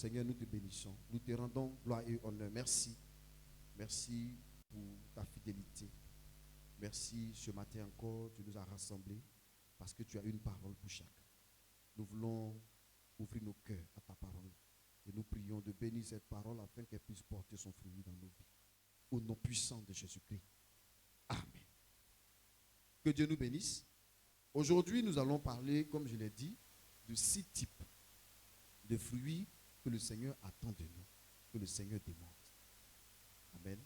Seigneur, nous te bénissons. Nous te rendons gloire et honneur. Merci. Merci pour ta fidélité. Merci ce matin encore, tu nous as rassemblés parce que tu as une parole pour chacun. Nous voulons ouvrir nos cœurs à ta parole et nous prions de bénir cette parole afin qu'elle puisse porter son fruit dans nos vies. Au nom puissant de Jésus-Christ. Amen. Que Dieu nous bénisse. Aujourd'hui, nous allons parler, comme je l'ai dit, de 6 types de fruits que le Seigneur attend de nous, que le Seigneur demande. Amen.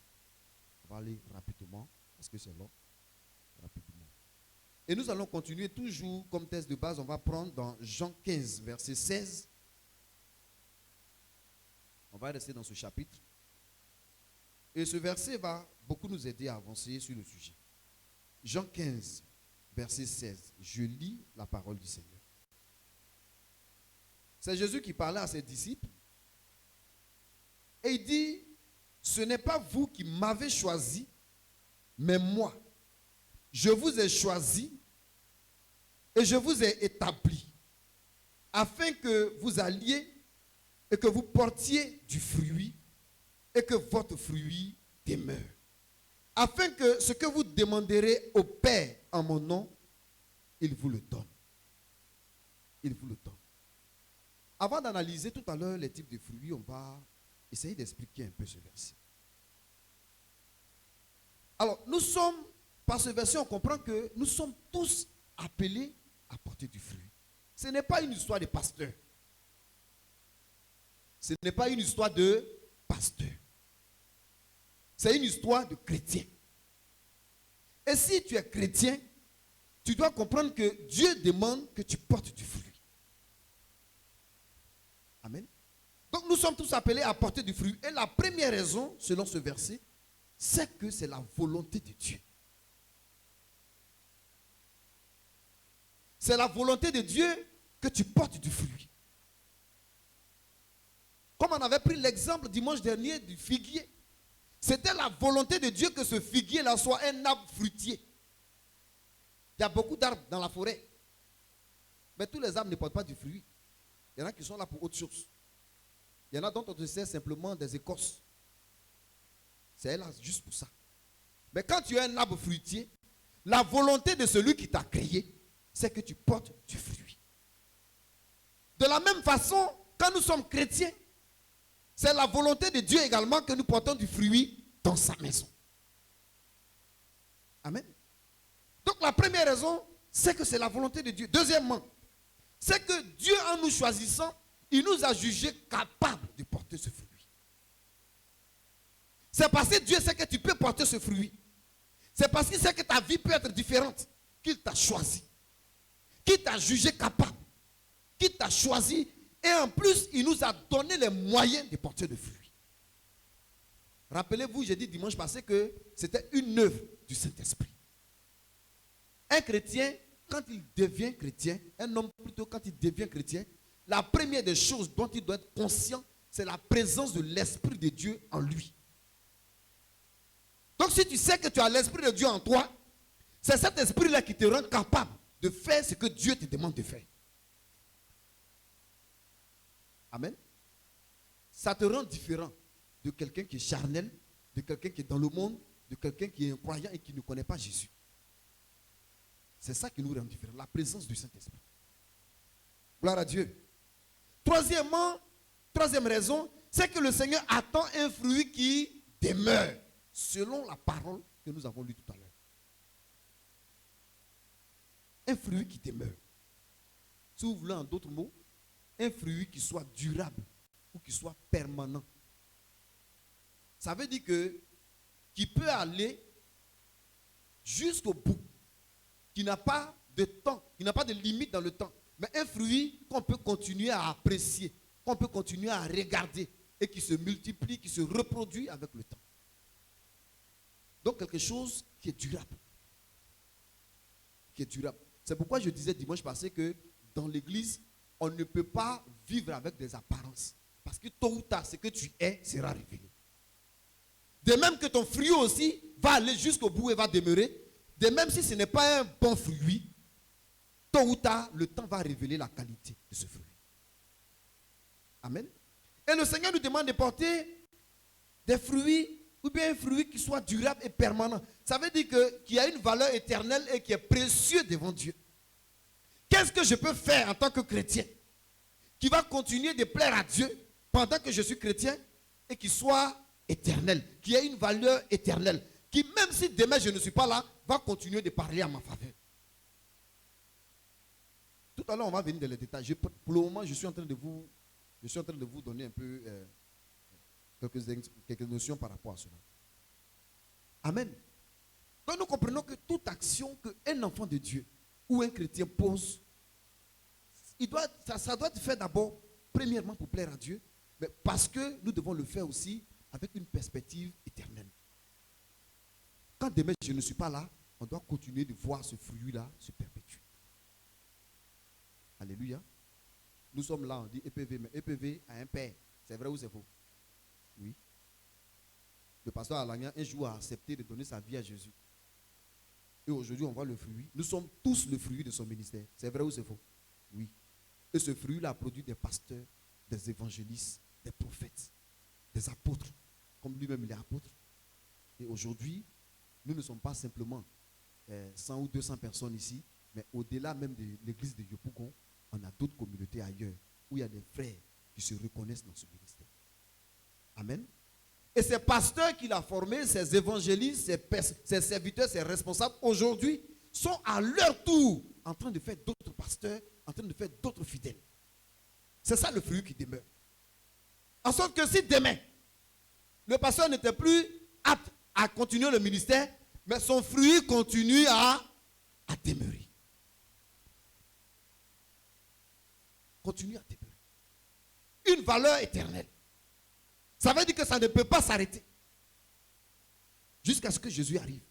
On va aller rapidement, parce que c'est long. Rapidement. Et nous allons continuer toujours comme texte de base. On va prendre dans Jean 15, verset 16. On va rester dans ce chapitre. Et ce verset va beaucoup nous aider à avancer sur le sujet. Jean 15, verset 16. Je lis la parole du Seigneur. C'est Jésus qui parlait à ses disciples. Et il dit, ce n'est pas vous qui m'avez choisi, mais moi. Je vous ai choisi et je vous ai établi afin que vous alliez et que vous portiez du fruit et que votre fruit demeure. Afin que ce que vous demanderez au Père en mon nom, il vous le donne. Il vous le donne. Avant d'analyser tout à l'heure les types de fruits, on va essayer d'expliquer un peu ce verset. Alors, nous sommes, par ce verset, on comprend que nous sommes tous appelés à porter du fruit. Ce n'est pas une histoire de pasteur. Ce n'est pas une histoire de pasteur. C'est une histoire de chrétien. Et si tu es chrétien, tu dois comprendre que Dieu demande que tu portes du fruit. Amen. Donc nous sommes tous appelés à porter du fruit. Et la première raison, selon ce verset, c'est que c'est la volonté de Dieu. C'est la volonté de Dieu que tu portes du fruit. Comme on avait pris l'exemple dimanche dernier du figuier. C'était la volonté de Dieu que ce figuier-là soit un arbre fruitier. Il y a beaucoup d'arbres dans la forêt. Mais tous les arbres ne portent pas du fruit. Il y en a qui sont là pour autre chose. Il y en a dont on te sert simplement des écorces. C'est là juste pour ça. Mais quand tu es un arbre fruitier, la volonté de celui qui t'a créé, c'est que tu portes du fruit. De la même façon, quand nous sommes chrétiens, c'est la volonté de Dieu également que nous portons du fruit dans sa maison. Amen. Donc la première raison, c'est que c'est la volonté de Dieu. Deuxièmement, c'est que Dieu, en nous choisissant, il nous a jugés capables de porter ce fruit. C'est parce que Dieu sait que tu peux porter ce fruit. C'est parce qu'il sait que ta vie peut être différente qu'il t'a choisi. Qu'il t'a jugé capable. Qu'il t'a choisi. Et en plus, il nous a donné les moyens de porter le fruit. Rappelez-vous, j'ai dit dimanche passé que c'était une œuvre du Saint-Esprit. Un chrétien, quand il devient chrétien, un homme plutôt quand il devient chrétien, la première des choses dont il doit être conscient, c'est la présence de l'Esprit de Dieu en lui. Donc si tu sais que tu as l'Esprit de Dieu en toi, c'est cet esprit-là qui te rend capable de faire ce que Dieu te demande de faire. Amen. Ça te rend différent de quelqu'un qui est charnel, de quelqu'un qui est dans le monde, de quelqu'un qui est incroyant et qui ne connaît pas Jésus. C'est ça qui nous rend différents, la présence du Saint-Esprit. Gloire à Dieu. Troisième raison, c'est que le Seigneur attend un fruit qui demeure, selon la parole que nous avons lue tout à l'heure. Un fruit qui demeure. Si vous voulez en d'autres mots, un fruit qui soit durable ou qui soit permanent. Ça veut dire que qui peut aller jusqu'au bout, qui n'a pas de temps, qui n'a pas de limite dans le temps, mais un fruit qu'on peut continuer à apprécier, qu'on peut continuer à regarder et qui se multiplie, qui se reproduit avec le temps. Donc quelque chose qui est durable. Qui est durable. C'est pourquoi je disais dimanche passé que dans l'église, on ne peut pas vivre avec des apparences. Parce que tôt ou tard, ce que tu es sera révélé. De même que ton fruit aussi va aller jusqu'au bout et va demeurer. De même si ce n'est pas un bon fruit, tôt ou tard, le temps va révéler la qualité de ce fruit. Amen. Et le Seigneur nous demande de porter des fruits, ou bien un fruit qui soit durable et permanent. Ça veut dire qu'il y a une valeur éternelle et qui est précieux devant Dieu. Qu'est-ce que je peux faire en tant que chrétien qui va continuer de plaire à Dieu pendant que je suis chrétien et qui soit éternel, qui ait une valeur éternelle, qui même si demain je ne suis pas là, va continuer de parler à ma faveur. Tout à l'heure, on va venir dans les détails. Pour le moment, je suis en train de vous donner un peu quelques notions par rapport à cela. Amen. Donc nous comprenons que toute action qu'un enfant de Dieu ou un chrétien pose, ça doit être fait d'abord, premièrement pour plaire à Dieu, mais parce que nous devons le faire aussi avec une perspective éternelle. Quand demain je ne suis pas là, on doit continuer de voir ce fruit-là se perpétuer. Alléluia. Nous sommes là, on dit EPV, mais EPV a un père. C'est vrai ou c'est faux? Oui. Le pasteur Alagna, un jour, a accepté de donner sa vie à Jésus. Et aujourd'hui, on voit le fruit. Nous sommes tous le fruit de son ministère. C'est vrai ou c'est faux? Oui. Et ce fruit-là a produit des pasteurs, des évangélistes, des prophètes, des apôtres, comme lui-même il est apôtre. Et aujourd'hui, nous ne sommes pas simplement 100 ou 200 personnes ici, mais au-delà même de l'église de Yopougon, on a d'autres communautés ailleurs où il y a des frères qui se reconnaissent dans ce ministère. Amen. Et ces pasteurs qu'il a formés, ces évangélistes, ces serviteurs, ces responsables, aujourd'hui, sont à leur tour en train de faire d'autres pasteurs, en train de faire d'autres fidèles. C'est ça le fruit qui demeure. En sorte que si demain, le pasteur n'était plus apte à continuer le ministère, mais son fruit continue à demeurer. Continue à demeurer. Une valeur éternelle. Ça veut dire que ça ne peut pas s'arrêter jusqu'à ce que Jésus arrive.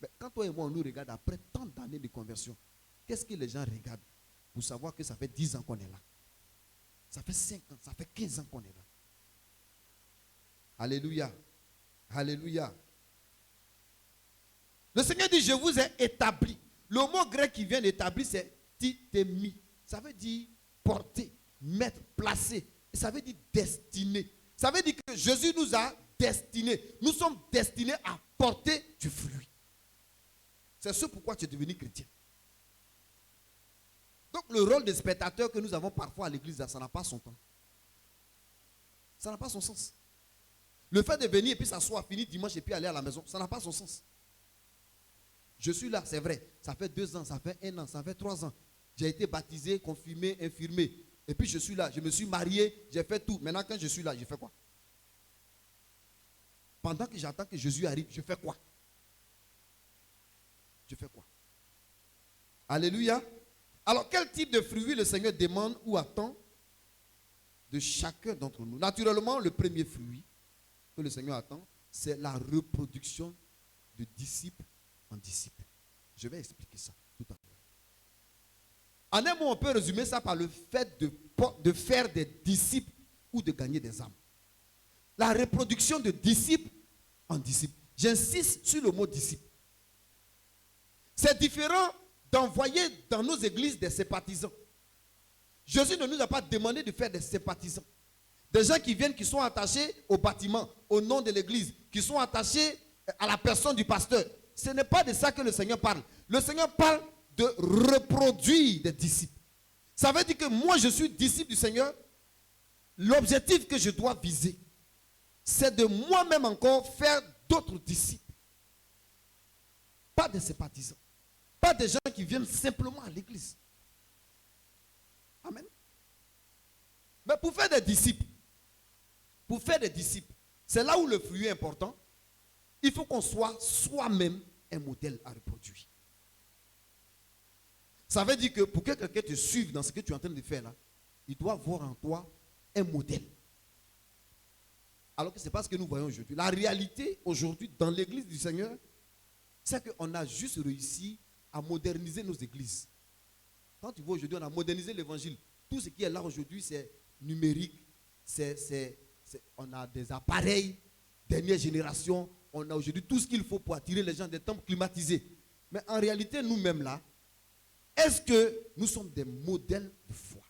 Mais quand toi et moi, on nous regarde après tant d'années de conversion, qu'est-ce que les gens regardent pour savoir que ça fait 10 ans qu'on est là? Ça fait 5 ans, ça fait 15 ans qu'on est là. Alléluia. Alléluia. Le Seigneur dit, je vous ai établi. Le mot grec qui vient d'établir, c'est titemi. Ça veut dire porter, mettre, placer. Ça veut dire destiner. Ça veut dire que Jésus nous a destinés. Nous sommes destinés à porter du fruit. C'est ce pourquoi tu es devenu chrétien. Donc le rôle de spectateur que nous avons parfois à l'église, ça n'a pas son temps. Ça n'a pas son sens. Le fait de venir et puis s'asseoir, finir dimanche et puis aller à la maison, ça n'a pas son sens. Je suis là, c'est vrai. Ça fait 2 ans, ça fait 1 an, ça fait 3 ans. J'ai été baptisé, confirmé, infirmé. Et puis je suis là, je me suis marié, j'ai fait tout. Maintenant quand je suis là, je fais quoi? Pendant que j'attends que Jésus arrive, je fais quoi? Je fais quoi? Alléluia. Alors quel type de fruit le Seigneur demande ou attend de chacun d'entre nous? Naturellement, le premier fruit que le Seigneur attend, c'est la reproduction de disciple en disciple. Je vais expliquer ça tout à l'heure. En un mot, on peut résumer ça par le fait de faire des disciples ou de gagner des âmes. La reproduction de disciple en disciple. J'insiste sur le mot disciple. C'est différent d'envoyer dans nos églises des sympathisants. Jésus ne nous a pas demandé de faire des sympathisants. Des gens qui viennent, qui sont attachés au bâtiment, au nom de l'église, qui sont attachés à la personne du pasteur. Ce n'est pas de ça que le Seigneur parle. Le Seigneur parle de reproduire des disciples. Ça veut dire que moi, je suis disciple du Seigneur. L'objectif que je dois viser, c'est de moi-même encore faire d'autres disciples. Pas des sympathisants. Pas des gens qui viennent simplement à l'église. Amen. Mais pour faire des disciples, c'est là où le fruit est important. Il faut qu'on soit soi-même un modèle à reproduire. Ça veut dire que pour que quelqu'un te suive dans ce que tu es en train de faire là, il doit voir en toi un modèle. Alors que ce n'est pas ce que nous voyons aujourd'hui. La réalité aujourd'hui dans l'église du Seigneur, c'est qu'on a juste réussi à moderniser nos églises. Quand tu vois aujourd'hui, on a modernisé l'évangile. Tout ce qui est là aujourd'hui, c'est numérique. On a des appareils, dernière génération. On a aujourd'hui tout ce qu'il faut pour attirer les gens des temples climatisés. Mais en réalité, nous-mêmes là, est-ce que nous sommes des modèles de foi?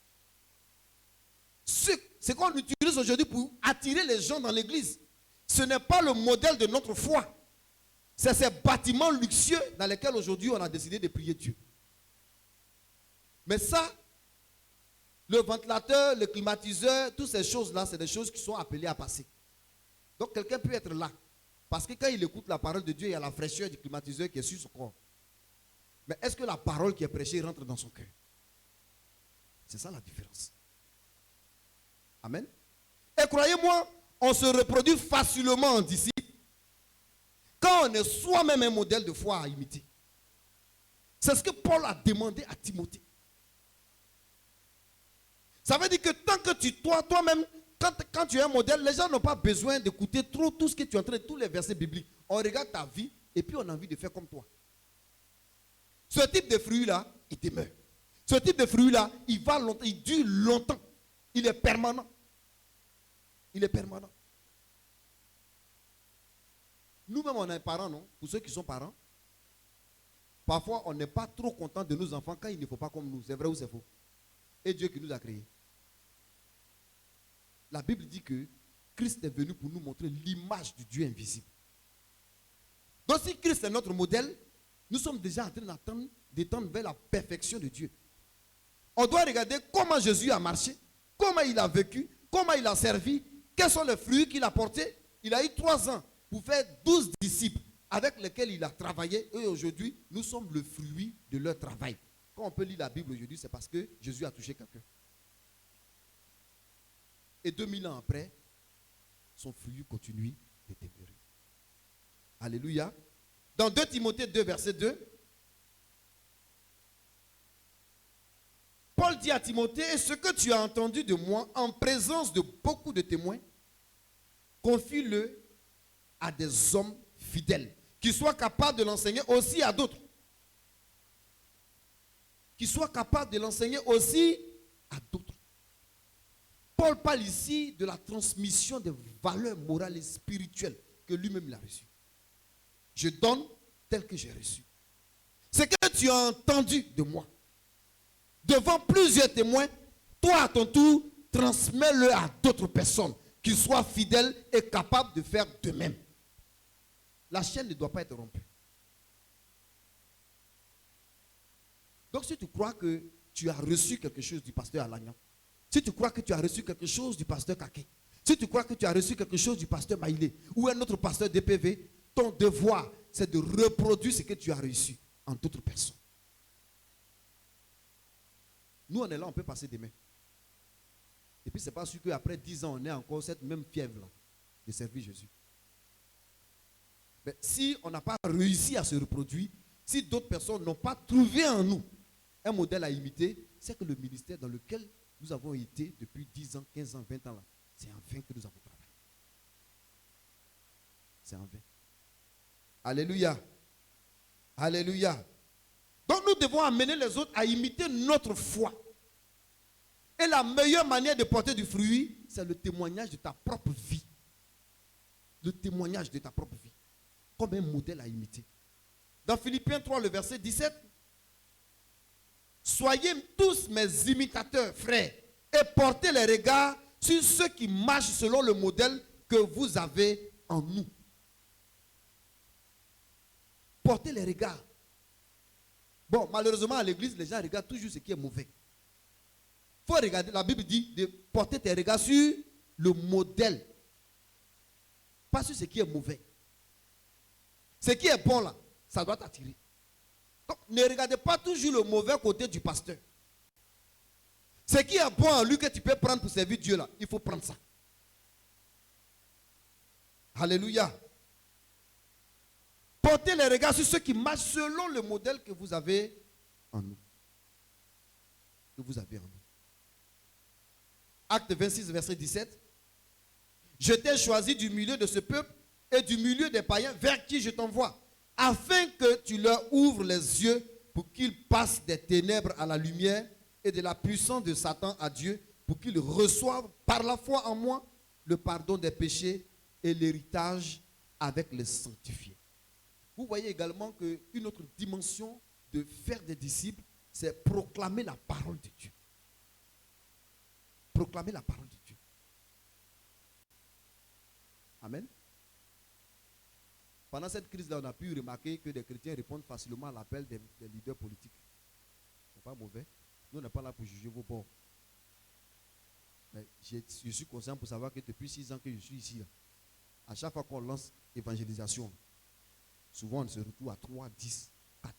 ce qu'on utilise aujourd'hui pour attirer les gens dans l'église, ce n'est pas le modèle de notre foi. C'est ces bâtiments luxueux dans lesquels aujourd'hui on a décidé de prier Dieu. Mais ça, le ventilateur, le climatiseur, toutes ces choses-là, c'est des choses qui sont appelées à passer. Donc quelqu'un peut être là. Parce que quand il écoute la parole de Dieu, il y a la fraîcheur du climatiseur qui est sur son corps. Mais est-ce que la parole qui est prêchée rentre dans son cœur? C'est ça la différence. Amen. Et croyez-moi, on se reproduit facilement en disciples quand on est soi-même un modèle de foi à imiter. C'est ce que Paul a demandé à Timothée. Ça veut dire que tant que toi-même, quand tu es un modèle, les gens n'ont pas besoin d'écouter trop tout ce que tu es en train de, tous les versets bibliques. On regarde ta vie et puis on a envie de faire comme toi. Ce type de fruit-là, il demeure. Ce type de fruit-là, il va longtemps, il dure longtemps. Il est permanent. Il est permanent. Nous-mêmes, on est parents, non? Pour ceux qui sont parents, parfois, on n'est pas trop content de nos enfants quand il ne faut pas comme nous. C'est vrai ou c'est faux? Et Dieu qui nous a créés. La Bible dit que Christ est venu pour nous montrer l'image du Dieu invisible. Donc si Christ est notre modèle, nous sommes déjà en train d'étendre vers la perfection de Dieu. On doit regarder comment Jésus a marché, comment il a vécu, comment il a servi, quels sont les fruits qu'il a portés. Il a eu 3 ans pour faire 12 disciples avec lesquels il a travaillé. Et aujourd'hui, nous sommes le fruit de leur travail. Quand on peut lire la Bible aujourd'hui, c'est parce que Jésus a touché quelqu'un. Et 2000 ans après, son fruit continue de demeurer. Alléluia. Dans 2 Timothée 2, verset 2, Paul dit à Timothée, et ce que tu as entendu de moi en présence de beaucoup de témoins, confie-le à des hommes fidèles, qui soient capables de l'enseigner aussi à d'autres. Qui soient capables de l'enseigner aussi à d'autres. Paul parle ici de la transmission des valeurs morales et spirituelles que lui-même a reçues. Je donne tel que j'ai reçu. Ce que tu as entendu de moi, devant plusieurs témoins, toi à ton tour, transmets-le à d'autres personnes qui soient fidèles et capables de faire de même. La chaîne ne doit pas être rompue. Donc si tu crois que tu as reçu quelque chose du pasteur Alagnan, si tu crois que tu as reçu quelque chose du pasteur Kake, si tu crois que tu as reçu quelque chose du pasteur Maïlé ou un autre pasteur DPV, ton devoir, c'est de reproduire ce que tu as reçu en d'autres personnes. Nous, on est là, on peut passer demain. Et puis, ce n'est pas sûr qu'après 10 ans, on ait encore cette même fièvre-là de servir Jésus. Mais si on n'a pas réussi à se reproduire, si d'autres personnes n'ont pas trouvé en nous un modèle à imiter, c'est que le ministère dans lequel nous avons été depuis 10 ans, 15 ans, 20 ans, là, c'est en vain que nous avons travaillé. C'est en vain. Alléluia. Alléluia. Donc nous devons amener les autres à imiter notre foi. Et la meilleure manière de porter du fruit, c'est le témoignage de ta propre vie. Le témoignage de ta propre vie. Comme un modèle à imiter. Dans Philippiens 3, le verset 17, soyez tous mes imitateurs, frères, et portez les regards sur ceux qui marchent selon le modèle que vous avez en nous. Portez les regards. Bon, malheureusement, à l'église, les gens regardent toujours ce qui est mauvais. Il faut regarder, la Bible dit de porter tes regards sur le modèle. Pas sur ce qui est mauvais. Ce qui est bon là, ça doit t'attirer. Donc, ne regardez pas toujours le mauvais côté du pasteur. Ce qui est bon en lui que tu peux prendre pour servir Dieu là, il faut prendre ça. Alléluia. Portez les regards sur ceux qui marchent selon le modèle que vous avez en nous. Que vous avez en nous. Acte 26, verset 17. Je t'ai choisi du milieu de ce peuple et du milieu des païens vers qui je t'envoie, afin que tu leur ouvres les yeux pour qu'ils passent des ténèbres à la lumière et de la puissance de Satan à Dieu, pour qu'ils reçoivent par la foi en moi le pardon des péchés et l'héritage avec les sanctifiés. Vous voyez également qu'une autre dimension de faire des disciples, c'est proclamer la parole de Dieu. Proclamer la parole de Dieu. Amen. Pendant cette crise-là, on a pu remarquer que des chrétiens répondent facilement à l'appel des leaders politiques. Ce n'est pas mauvais. Nous, on n'est pas là pour juger vos bords. Mais je suis conscient pour savoir que depuis 6 ans que je suis ici, là, à chaque fois qu'on lance évangélisation, souvent on se retrouve à 3, 10, 4.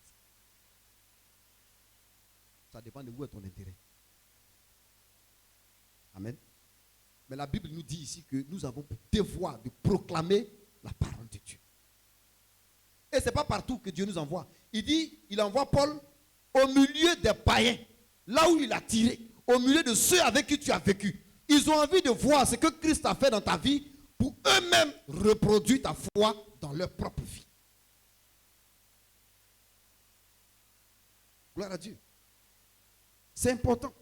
Ça dépend de où est ton intérêt. Amen. Mais la Bible nous dit ici que nous avons pour devoir de proclamer la parole de Dieu. Et ce n'est pas partout que Dieu nous envoie. Il dit, il envoie Paul au milieu des païens, là où il a tiré, au milieu de ceux avec qui tu as vécu. Ils ont envie de voir ce que Christ a fait dans ta vie pour eux-mêmes reproduire ta foi dans leur propre vie. Gloire à Dieu. C'est important.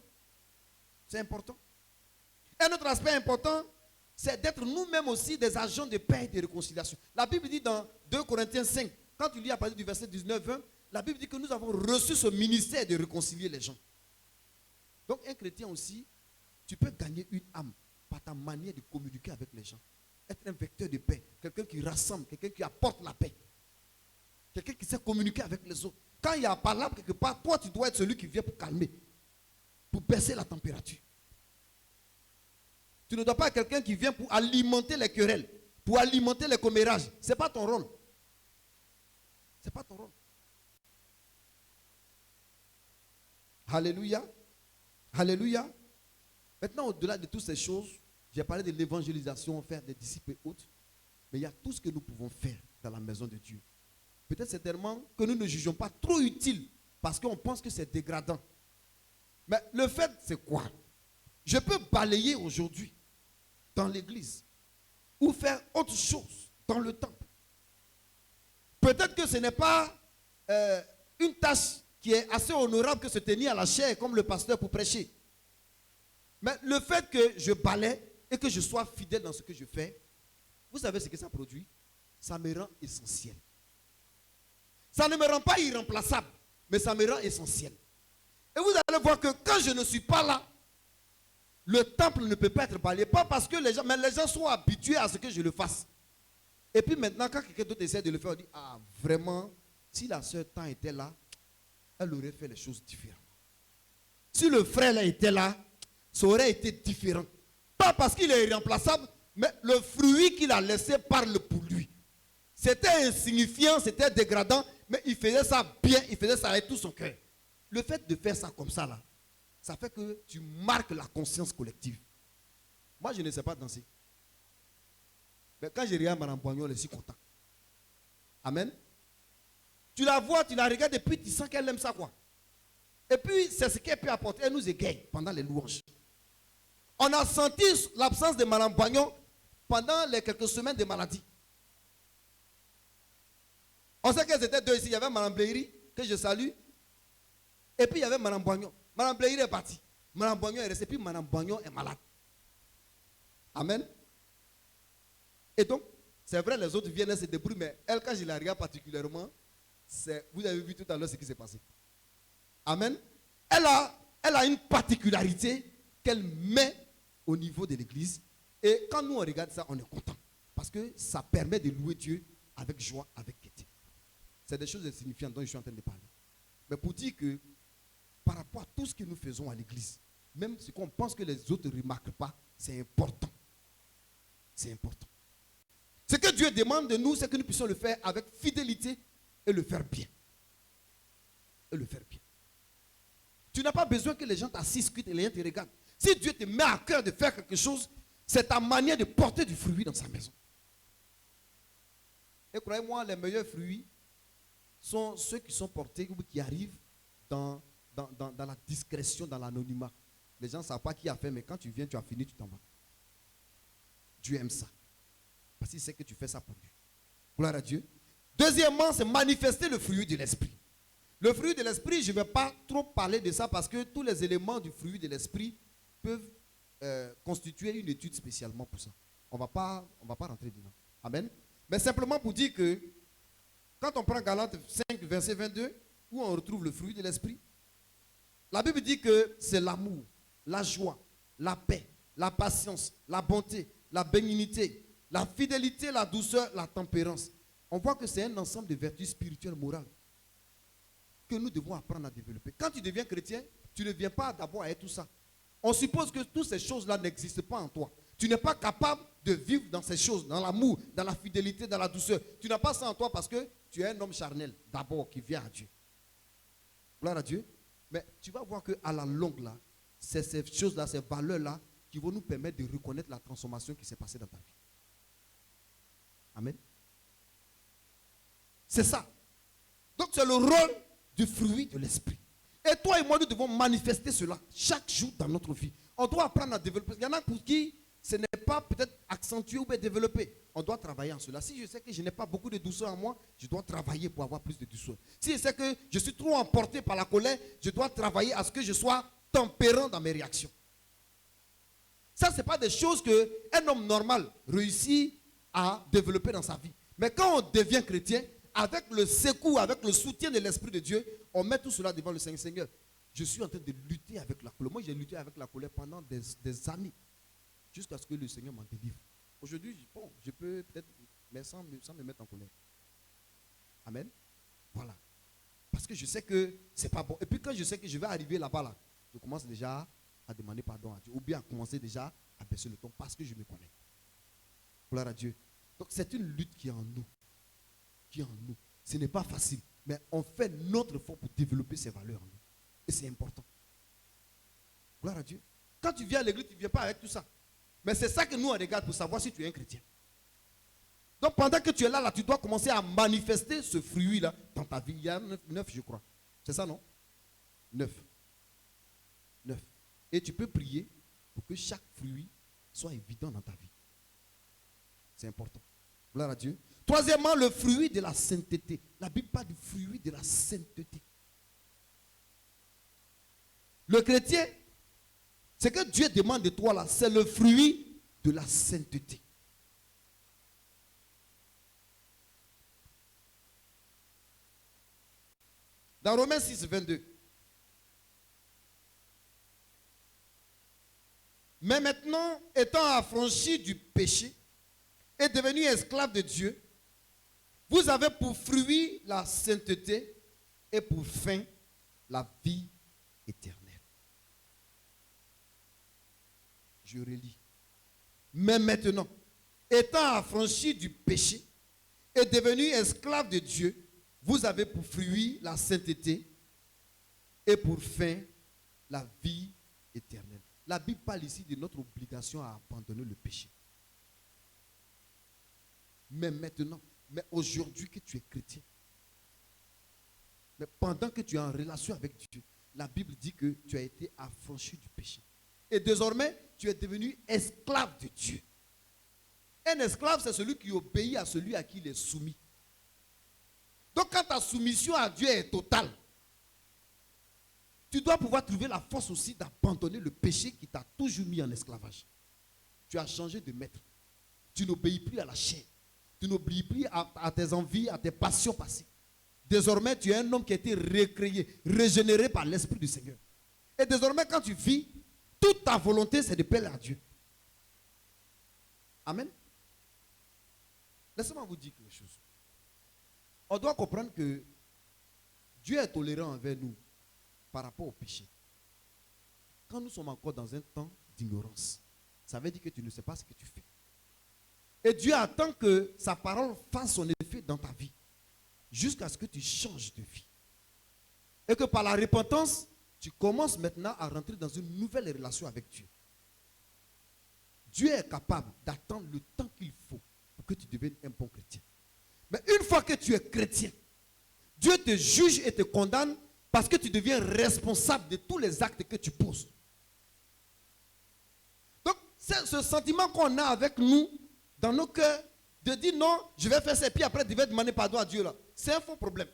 C'est important. Un autre aspect important, c'est d'être nous-mêmes aussi des agents de paix et de réconciliation. La Bible dit dans 2 Corinthiens 5, quand tu lis à partir du verset 19-20, la Bible dit que nous avons reçu ce ministère de réconcilier les gens. Donc un chrétien aussi, tu peux gagner une âme par ta manière de communiquer avec les gens. Être un vecteur de paix, quelqu'un qui rassemble, quelqu'un qui apporte la paix. Quelqu'un qui sait communiquer avec les autres. Quand il y a un palabre quelque part, toi tu dois être celui qui vient pour calmer, pour baisser la température. Tu ne dois pas être quelqu'un qui vient pour alimenter les querelles, pour alimenter les commérages. Ce n'est pas ton rôle. Ce n'est pas ton rôle. Alléluia. Alléluia. Maintenant, au-delà de toutes ces choses, j'ai parlé de l'évangélisation, faire des disciples et autres. Mais il y a tout ce que nous pouvons faire dans la maison de Dieu. Peut-être certainement que nous ne jugeons pas trop utile parce qu'on pense que c'est dégradant. Mais le fait, c'est quoi? Je peux balayer aujourd'hui dans l'église ou faire autre chose dans le temple. Peut-être que ce n'est pas une tâche qui est assez honorable que se tenir à la chaire comme le pasteur pour prêcher. Mais le fait que je balaye et que je sois fidèle dans ce que je fais, vous savez ce que ça produit? Ça me rend essentiel. Ça ne me rend pas irremplaçable, mais ça me rend essentiel. Et vous allez voir que quand je ne suis pas là, le temple ne peut pas être balayé. Pas parce que les gens sont habitués à ce que je le fasse. Et puis maintenant, quand quelqu'un d'autre essaie de le faire, on dit, ah vraiment, si la sœur Tan était là, elle aurait fait les choses différemment. Si le frère là était là, ça aurait été différent. Pas parce qu'il est irremplaçable, mais le fruit qu'il a laissé parle pour lui. C'était insignifiant, c'était dégradant, mais il faisait ça bien, il faisait ça avec tout son cœur. Le fait de faire ça comme ça là, ça fait que tu marques la conscience collective. Moi, je ne sais pas danser. Mais quand je regarde Mme Boignon, je suis content. Amen. Tu la vois, tu la regardes et puis tu sens qu'elle aime ça quoi. Et puis, c'est ce qu'elle peut apporter. Elle nous égaye pendant les louanges. On a senti l'absence de Mme Boignon pendant les quelques semaines de maladie. On sait qu'elles étaient deux ici. Il y avait Mme Bléry, que je salue. Et puis, il y avait Mme Boignon. Mme Bléry est partie. Mme Boignon est restée. Puis, Mme Boignon est malade. Amen. Et donc, c'est vrai, les autres viennent se débrouiller. Mais elle, quand je la regarde particulièrement, vous avez vu tout à l'heure ce qui s'est passé. Amen. Elle a une particularité qu'elle met au niveau de l'église. Et quand nous on regarde ça, on est content. Parce que ça permet de louer Dieu avec joie, avec gaieté. C'est des choses insignifiantes dont je suis en train de parler. Mais pour dire que par rapport à tout ce que nous faisons à l'église, même ce qu'on pense que les autres ne remarquent pas, c'est important. C'est important. Ce que Dieu demande de nous, c'est que nous puissions le faire avec fidélité et le faire bien. Et le faire bien. Tu n'as pas besoin que les gens t'assistent, que les gens te regardent. Si Dieu te met à cœur de faire quelque chose, c'est ta manière de porter du fruit dans sa maison. Et croyez-moi, les meilleurs fruits sont ceux qui sont portés ou qui arrivent dans la discrétion, dans l'anonymat. Les gens ne savent pas qui a fait, mais quand tu viens, tu as fini, tu t'en vas. Dieu aime ça. Parce qu'il sait que tu fais ça pour lui. Gloire à Dieu. Deuxièmement, c'est manifester le fruit de l'esprit. Le fruit de l'esprit, je ne vais pas trop parler de ça parce que tous les éléments du fruit de l'esprit peuvent constituer une étude spécialement pour ça. On ne va pas rentrer dedans. Amen. Mais simplement pour dire que quand on prend Galates 5, verset 22, où on retrouve le fruit de l'esprit, la Bible dit que c'est l'amour, la joie, la paix, la patience, la bonté, la bénignité, la fidélité, la douceur, la tempérance. On voit que c'est un ensemble de vertus spirituelles, morales que nous devons apprendre à développer. Quand tu deviens chrétien, tu ne viens pas d'abord à être tout ça. On suppose que toutes ces choses-là n'existent pas en toi. Tu n'es pas capable de vivre dans ces choses, dans l'amour, dans la fidélité, dans la douceur. Tu n'as pas ça en toi parce que tu es un homme charnel, d'abord, qui vient à Dieu. Gloire à Dieu. Mais tu vas voir qu'à la longue, là, c'est ces choses-là, ces valeurs-là, qui vont nous permettre de reconnaître la transformation qui s'est passée dans ta vie. Amen. C'est ça. Donc c'est le rôle du fruit de l'esprit. Et toi et moi, nous devons manifester cela chaque jour dans notre vie. On doit apprendre à développer. Il y en a pour qui ce n'est pas peut-être accentué ou bien développé. On doit travailler en cela. Si je sais que je n'ai pas beaucoup de douceur en moi, je dois travailler pour avoir plus de douceur. Si je sais que je suis trop emporté par la colère, je dois travailler à ce que je sois tempérant dans mes réactions. Ça, ce n'est pas des choses qu'un homme normal réussit à développer dans sa vie. Mais quand on devient chrétien, avec le secours, avec le soutien de l'Esprit de Dieu, on met tout cela devant le Seigneur. Seigneur, je suis en train de lutter avec la colère. Moi, j'ai lutté avec la colère pendant des années, jusqu'à ce que le Seigneur m'en délivre. Aujourd'hui, bon, je peux peut-être, mais sans me mettre en colère. Amen. Voilà. Parce que je sais que ce n'est pas bon. Et puis quand je sais que je vais arriver là-bas, là, je commence déjà à demander pardon à Dieu. Ou bien à commencer déjà à baisser le ton parce que je me connais. Gloire à Dieu. Donc c'est une lutte qui est en nous. Qui est en nous. Ce n'est pas facile. Mais on fait notre effort pour développer ces valeurs en nous. Et c'est important. Gloire à Dieu. Quand tu viens à l'église, tu ne viens pas avec tout ça. Mais c'est ça que nous on regarde pour savoir si tu es un chrétien. Donc pendant que tu es là, tu dois commencer à manifester ce fruit-là dans ta vie. Il y a 9, je crois. C'est ça, non? 9. Et tu peux prier pour que chaque fruit soit évident dans ta vie. C'est important. Gloire à Dieu. Troisièmement, le fruit de la sainteté. La Bible parle du fruit de la sainteté. Le chrétien, ce que Dieu demande de toi là, c'est le fruit de la sainteté. Dans Romains 6, 22. Mais maintenant, étant affranchi du péché et devenu esclave de Dieu, vous avez pour fruit la sainteté et pour fin la vie éternelle. Je relis. Mais maintenant, étant affranchi du péché et devenu esclave de Dieu, vous avez pour fruit la sainteté et pour fin la vie éternelle. La Bible parle ici de notre obligation à abandonner le péché. Mais maintenant, mais aujourd'hui que tu es chrétien, mais pendant que tu es en relation avec Dieu, la Bible dit que tu as été affranchi du péché. Et désormais, tu es devenu esclave de Dieu. Un esclave, c'est celui qui obéit à celui à qui il est soumis. Donc quand ta soumission à Dieu est totale, tu dois pouvoir trouver la force aussi d'abandonner le péché qui t'a toujours mis en esclavage. Tu as changé de maître. Tu n'obéis plus à la chair. Tu n'obéis plus à tes envies, à tes passions passées. Désormais, tu es un homme qui a été recréé, régénéré par l'Esprit du Seigneur. Et désormais, quand tu vis, toute ta volonté, c'est de plaire à Dieu. Amen. Laissez-moi vous dire quelque chose. On doit comprendre que Dieu est tolérant envers nous par rapport au péché. Quand nous sommes encore dans un temps d'ignorance, ça veut dire que tu ne sais pas ce que tu fais. Et Dieu attend que sa parole fasse son effet dans ta vie, jusqu'à ce que tu changes de vie. Et que par la repentance, tu commences maintenant à rentrer dans une nouvelle relation avec Dieu. Dieu est capable d'attendre le temps qu'il faut pour que tu deviennes un bon chrétien. Mais une fois que tu es chrétien, Dieu te juge et te condamne parce que tu deviens responsable de tous les actes que tu poses. Donc, c'est ce sentiment qu'on a avec nous, dans nos cœurs, de dire non, je vais faire ça et puis après je vais demander pardon à Dieu là. C'est un faux problème.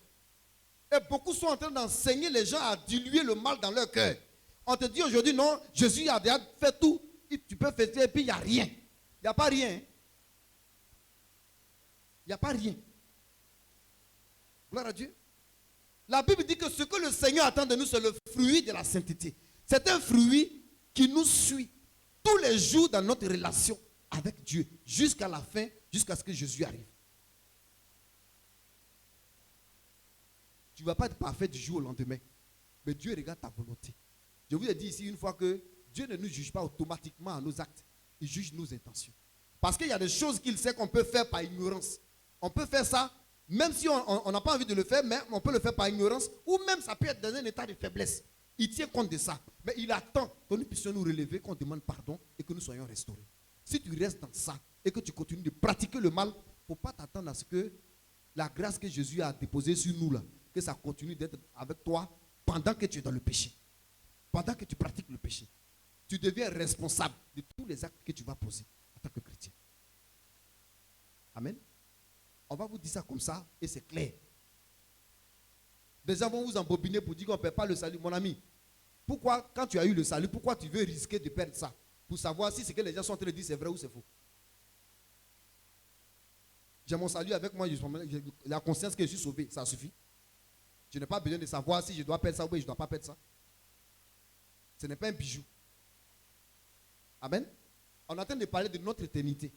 Et beaucoup sont en train d'enseigner les gens à diluer le mal dans leur cœur. On te dit aujourd'hui non, Jésus a déjà fait tout, tu peux faire ça et puis il n'y a rien. Il n'y a pas rien. Il n'y a pas rien. Gloire à Dieu. La Bible dit que ce que le Seigneur attend de nous, c'est le fruit de la sainteté. C'est un fruit qui nous suit tous les jours dans notre relation avec Dieu jusqu'à la fin, jusqu'à ce que Jésus arrive. Tu ne vas pas être parfait du jour au lendemain. Mais Dieu regarde ta volonté. Je vous ai dit ici une fois que Dieu ne nous juge pas automatiquement à nos actes. Il juge nos intentions. Parce qu'il y a des choses qu'il sait qu'on peut faire par ignorance. On peut faire ça, même si on n'a pas envie de le faire, mais on peut le faire par ignorance. Ou même ça peut être dans un état de faiblesse. Il tient compte de ça. Mais il attend que nous puissions nous relever, qu'on demande pardon et que nous soyons restaurés. Si tu restes dans ça et que tu continues de pratiquer le mal, il ne faut pas t'attendre à ce que la grâce que Jésus a déposée sur nous, là, que ça continue d'être avec toi pendant que tu es dans le péché. Pendant que tu pratiques le péché. Tu deviens responsable de tous les actes que tu vas poser en tant que chrétien. Amen. On va vous dire ça comme ça et c'est clair. Des gens vont vous embobiner pour dire qu'on ne perd pas le salut. Mon ami, pourquoi, quand tu as eu le salut, pourquoi tu veux risquer de perdre ça? Pour savoir si ce que les gens sont en train de dire c'est vrai ou c'est faux. J'ai mon salut avec moi, j'ai la conscience que je suis sauvé, ça suffit. Je n'ai pas besoin de savoir si je dois perdre ça ou je ne dois pas perdre ça. Ce n'est pas un bijou. Amen. On est en train de parler de notre éternité.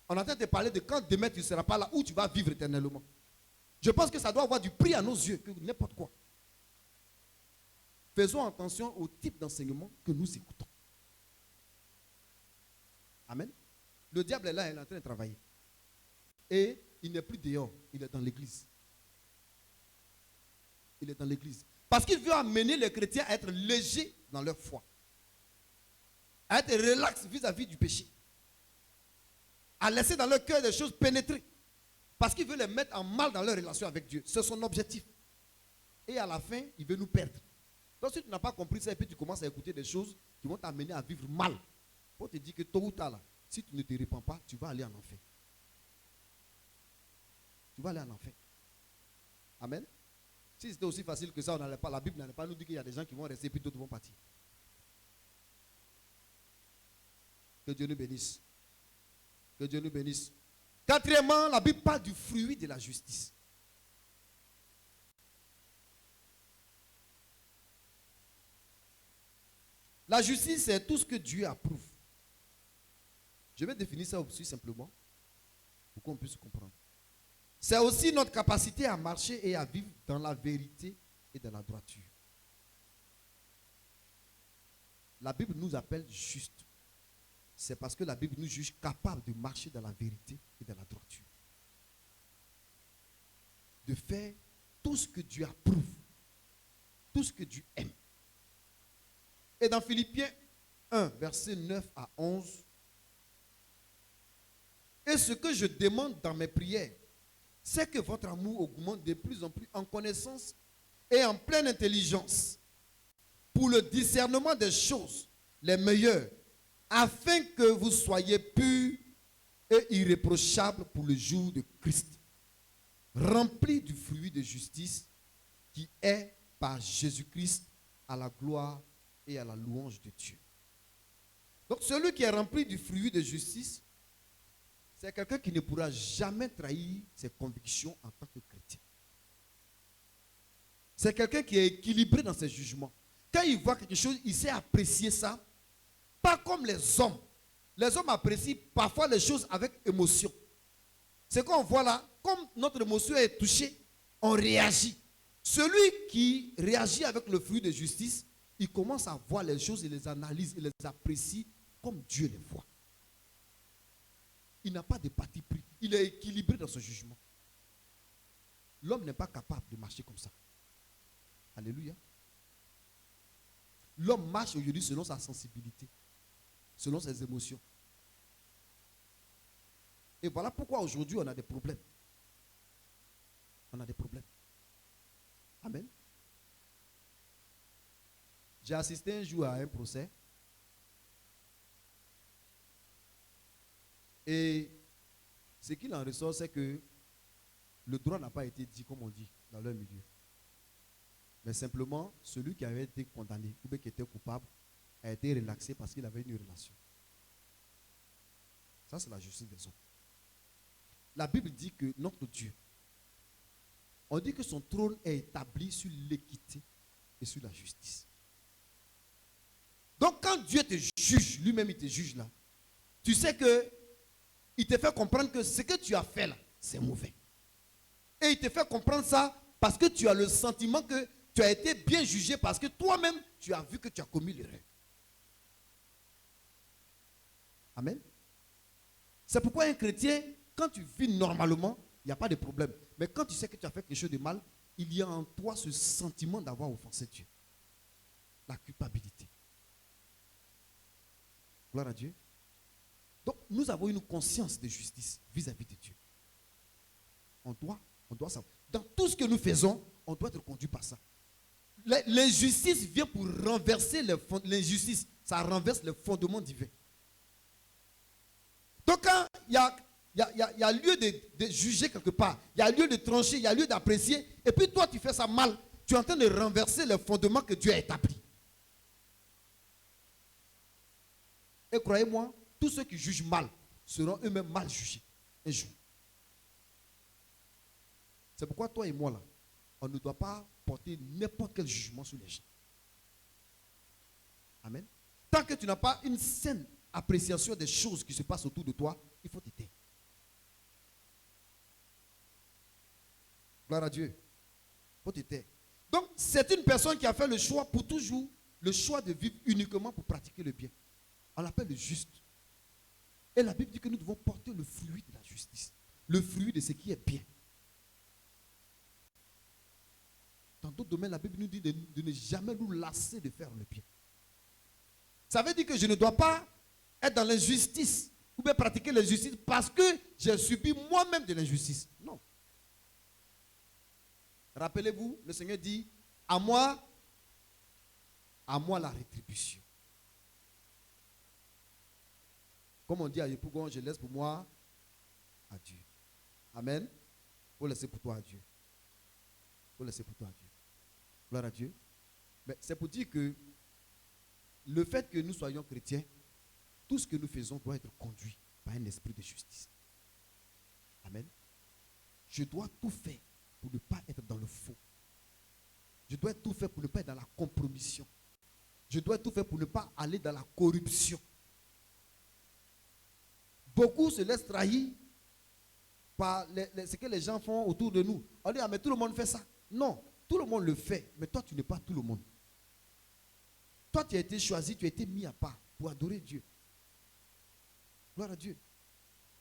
On est en train de parler de quand demain tu ne seras pas là, où tu vas vivre éternellement. Je pense que ça doit avoir du prix à nos yeux, que n'importe quoi. Faisons attention au type d'enseignement que nous écoutons. Amen. Le diable est là, il est en train de travailler. Et il n'est plus dehors, il est dans l'église. Il est dans l'église. Parce qu'il veut amener les chrétiens à être légers dans leur foi. À être relax vis-à-vis du péché. À laisser dans leur cœur des choses pénétrer. Parce qu'il veut les mettre en mal dans leur relation avec Dieu. C'est son objectif. Et à la fin, il veut nous perdre. Donc si tu n'as pas compris ça et puis tu commences à écouter des choses qui vont t'amener à vivre mal, pour te dire que tôt ou tard, là, si tu ne te répands pas, tu vas aller en enfer. Tu vas aller en enfer. Amen. Si c'était aussi facile que ça, on n'allait pas, la Bible n'allait pas nous dire qu'il y a des gens qui vont rester et puis d'autres vont partir. Que Dieu nous bénisse. Que Dieu nous bénisse. Quatrièmement, la Bible parle du fruit de la justice. La justice, c'est tout ce que Dieu approuve. Je vais définir ça aussi simplement pour qu'on puisse comprendre. C'est aussi notre capacité à marcher et à vivre dans la vérité et dans la droiture. La Bible nous appelle justes. C'est parce que la Bible nous juge capables de marcher dans la vérité et dans la droiture. De faire tout ce que Dieu approuve. Tout ce que Dieu aime. Et dans Philippiens 1, versets 9 à 11, et ce que je demande dans mes prières, c'est que votre amour augmente de plus en plus en connaissance et en pleine intelligence pour le discernement des choses les meilleures, afin que vous soyez purs et irréprochables pour le jour de Christ, remplis du fruit de justice qui est par Jésus-Christ à la gloire et à la louange de Dieu. Donc celui qui est rempli du fruit de justice, c'est quelqu'un qui ne pourra jamais trahir ses convictions en tant que chrétien. C'est quelqu'un qui est équilibré dans ses jugements. Quand il voit quelque chose, il sait apprécier ça. Pas comme les hommes. Les hommes apprécient parfois les choses avec émotion. C'est qu'on voit là, comme notre émotion est touchée, on réagit. Celui qui réagit avec le fruit de justice, il commence à voir les choses, il les analyse, il les apprécie comme Dieu les voit. Il n'a pas de parti pris. Il est équilibré dans son jugement. L'homme n'est pas capable de marcher comme ça. Alléluia. L'homme marche aujourd'hui selon sa sensibilité, selon ses émotions. Et voilà pourquoi aujourd'hui on a des problèmes. On a des problèmes. Amen. J'ai assisté un jour à un procès. Et ce qu'il en ressort, c'est que le droit n'a pas été dit, comme on dit, dans leur milieu. Mais simplement, celui qui avait été condamné, ou bien qui était coupable, a été relaxé parce qu'il avait une relation. Ça, c'est la justice des hommes. La Bible dit que notre Dieu, on dit que son trône est établi sur l'équité et sur la justice. Donc, quand Dieu te juge, lui-même il te juge là, tu sais que il te fait comprendre que ce que tu as fait là, c'est mauvais. Et il te fait comprendre ça parce que tu as le sentiment que tu as été bien jugé parce que toi-même, tu as vu que tu as commis l'erreur. Amen. C'est pourquoi un chrétien, quand tu vis normalement, il n'y a pas de problème. Mais quand tu sais que tu as fait quelque chose de mal, il y a en toi ce sentiment d'avoir offensé Dieu. La culpabilité. Gloire à Dieu. Donc, nous avons une conscience de justice vis-à-vis de Dieu. On doit savoir. Dans tout ce que nous faisons, on doit être conduit par ça. L'injustice vient pour renverser l'injustice. Ça renverse le fondement divin. Donc, quand il y a lieu de juger quelque part, il y a lieu de trancher, il y a lieu d'apprécier, et puis toi, tu fais ça mal, tu es en train de renverser le fondement que Dieu a établi. Et croyez-moi, tous ceux qui jugent mal seront eux-mêmes mal jugés un jour. C'est pourquoi toi et moi, là, on ne doit pas porter n'importe quel jugement sur les gens. Amen. Tant que tu n'as pas une saine appréciation des choses qui se passent autour de toi, il faut t'aider. Gloire à Dieu. Il faut t'aider. Donc, c'est une personne qui a fait le choix pour toujours, le choix de vivre uniquement pour pratiquer le bien. On l'appelle le juste. Et la Bible dit que nous devons porter le fruit de la justice. Le fruit de ce qui est bien. Dans d'autres domaines, la Bible nous dit de ne jamais nous lasser de faire le bien. Ça veut dire que je ne dois pas être dans l'injustice ou bien pratiquer l'injustice parce que j'ai subi moi-même de l'injustice. Non. Rappelez-vous, le Seigneur dit, à moi la rétribution. Comme on dit à Yepougon, je laisse pour moi à Dieu. Amen. Il faut laisser pour toi à Dieu. Il faut laisser pour toi à Dieu. Gloire à Dieu. Mais c'est pour dire que le fait que nous soyons chrétiens, tout ce que nous faisons doit être conduit par un esprit de justice. Amen. Je dois tout faire pour ne pas être dans le faux. Je dois tout faire pour ne pas être dans la compromission. Je dois tout faire pour ne pas aller dans la corruption. Beaucoup se laissent trahir par ce que les gens font autour de nous. On dit, ah, mais tout le monde fait ça. Non, tout le monde le fait, mais toi, tu n'es pas tout le monde. Toi, tu as été choisi, tu as été mis à part pour adorer Dieu. Gloire à Dieu.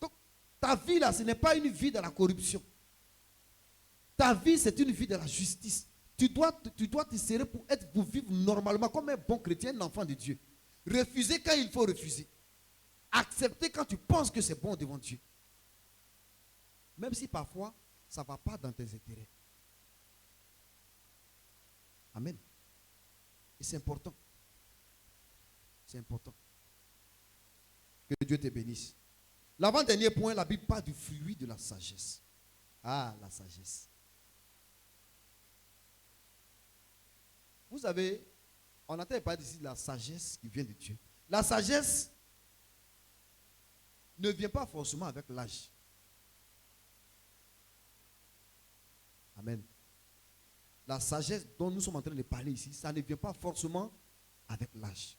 Donc, ta vie là, ce n'est pas une vie de la corruption. Ta vie, c'est une vie de la justice. Tu dois te serrer pour vivre normalement comme un bon chrétien, un enfant de Dieu. Refuser quand il faut refuser. Accepter quand tu penses que c'est bon devant Dieu. Même si parfois, ça ne va pas dans tes intérêts. Amen. Et c'est important. C'est important. Que Dieu te bénisse. L'avant-dernier point, la Bible parle du fruit de la sagesse. Ah, la sagesse. Vous savez, on n'entend pas ici de la sagesse qui vient de Dieu. La sagesse ne vient pas forcément avec l'âge. Amen. La sagesse dont nous sommes en train de parler ici, ça ne vient pas forcément avec l'âge.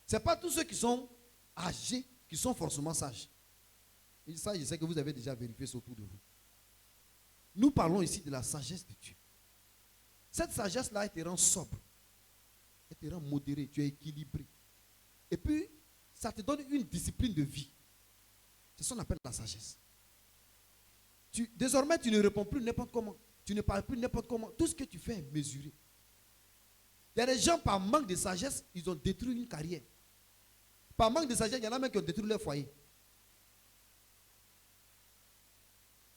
Ce n'est pas tous ceux qui sont âgés qui sont forcément sages. Et ça, je sais que vous avez déjà vérifié ça autour de vous. Nous parlons ici de la sagesse de Dieu. Cette sagesse-là, elle te rend sobre. Elle te rend modéré, tu es équilibré. Et puis, ça te donne une discipline de vie. C'est ce qu'on appelle la sagesse. Désormais, tu ne réponds plus n'importe comment. Tu ne parles plus n'importe comment. Tout ce que tu fais est mesuré. Il y a des gens, par manque de sagesse, ils ont détruit une carrière. Par manque de sagesse, il y en a même qui ont détruit leur foyer.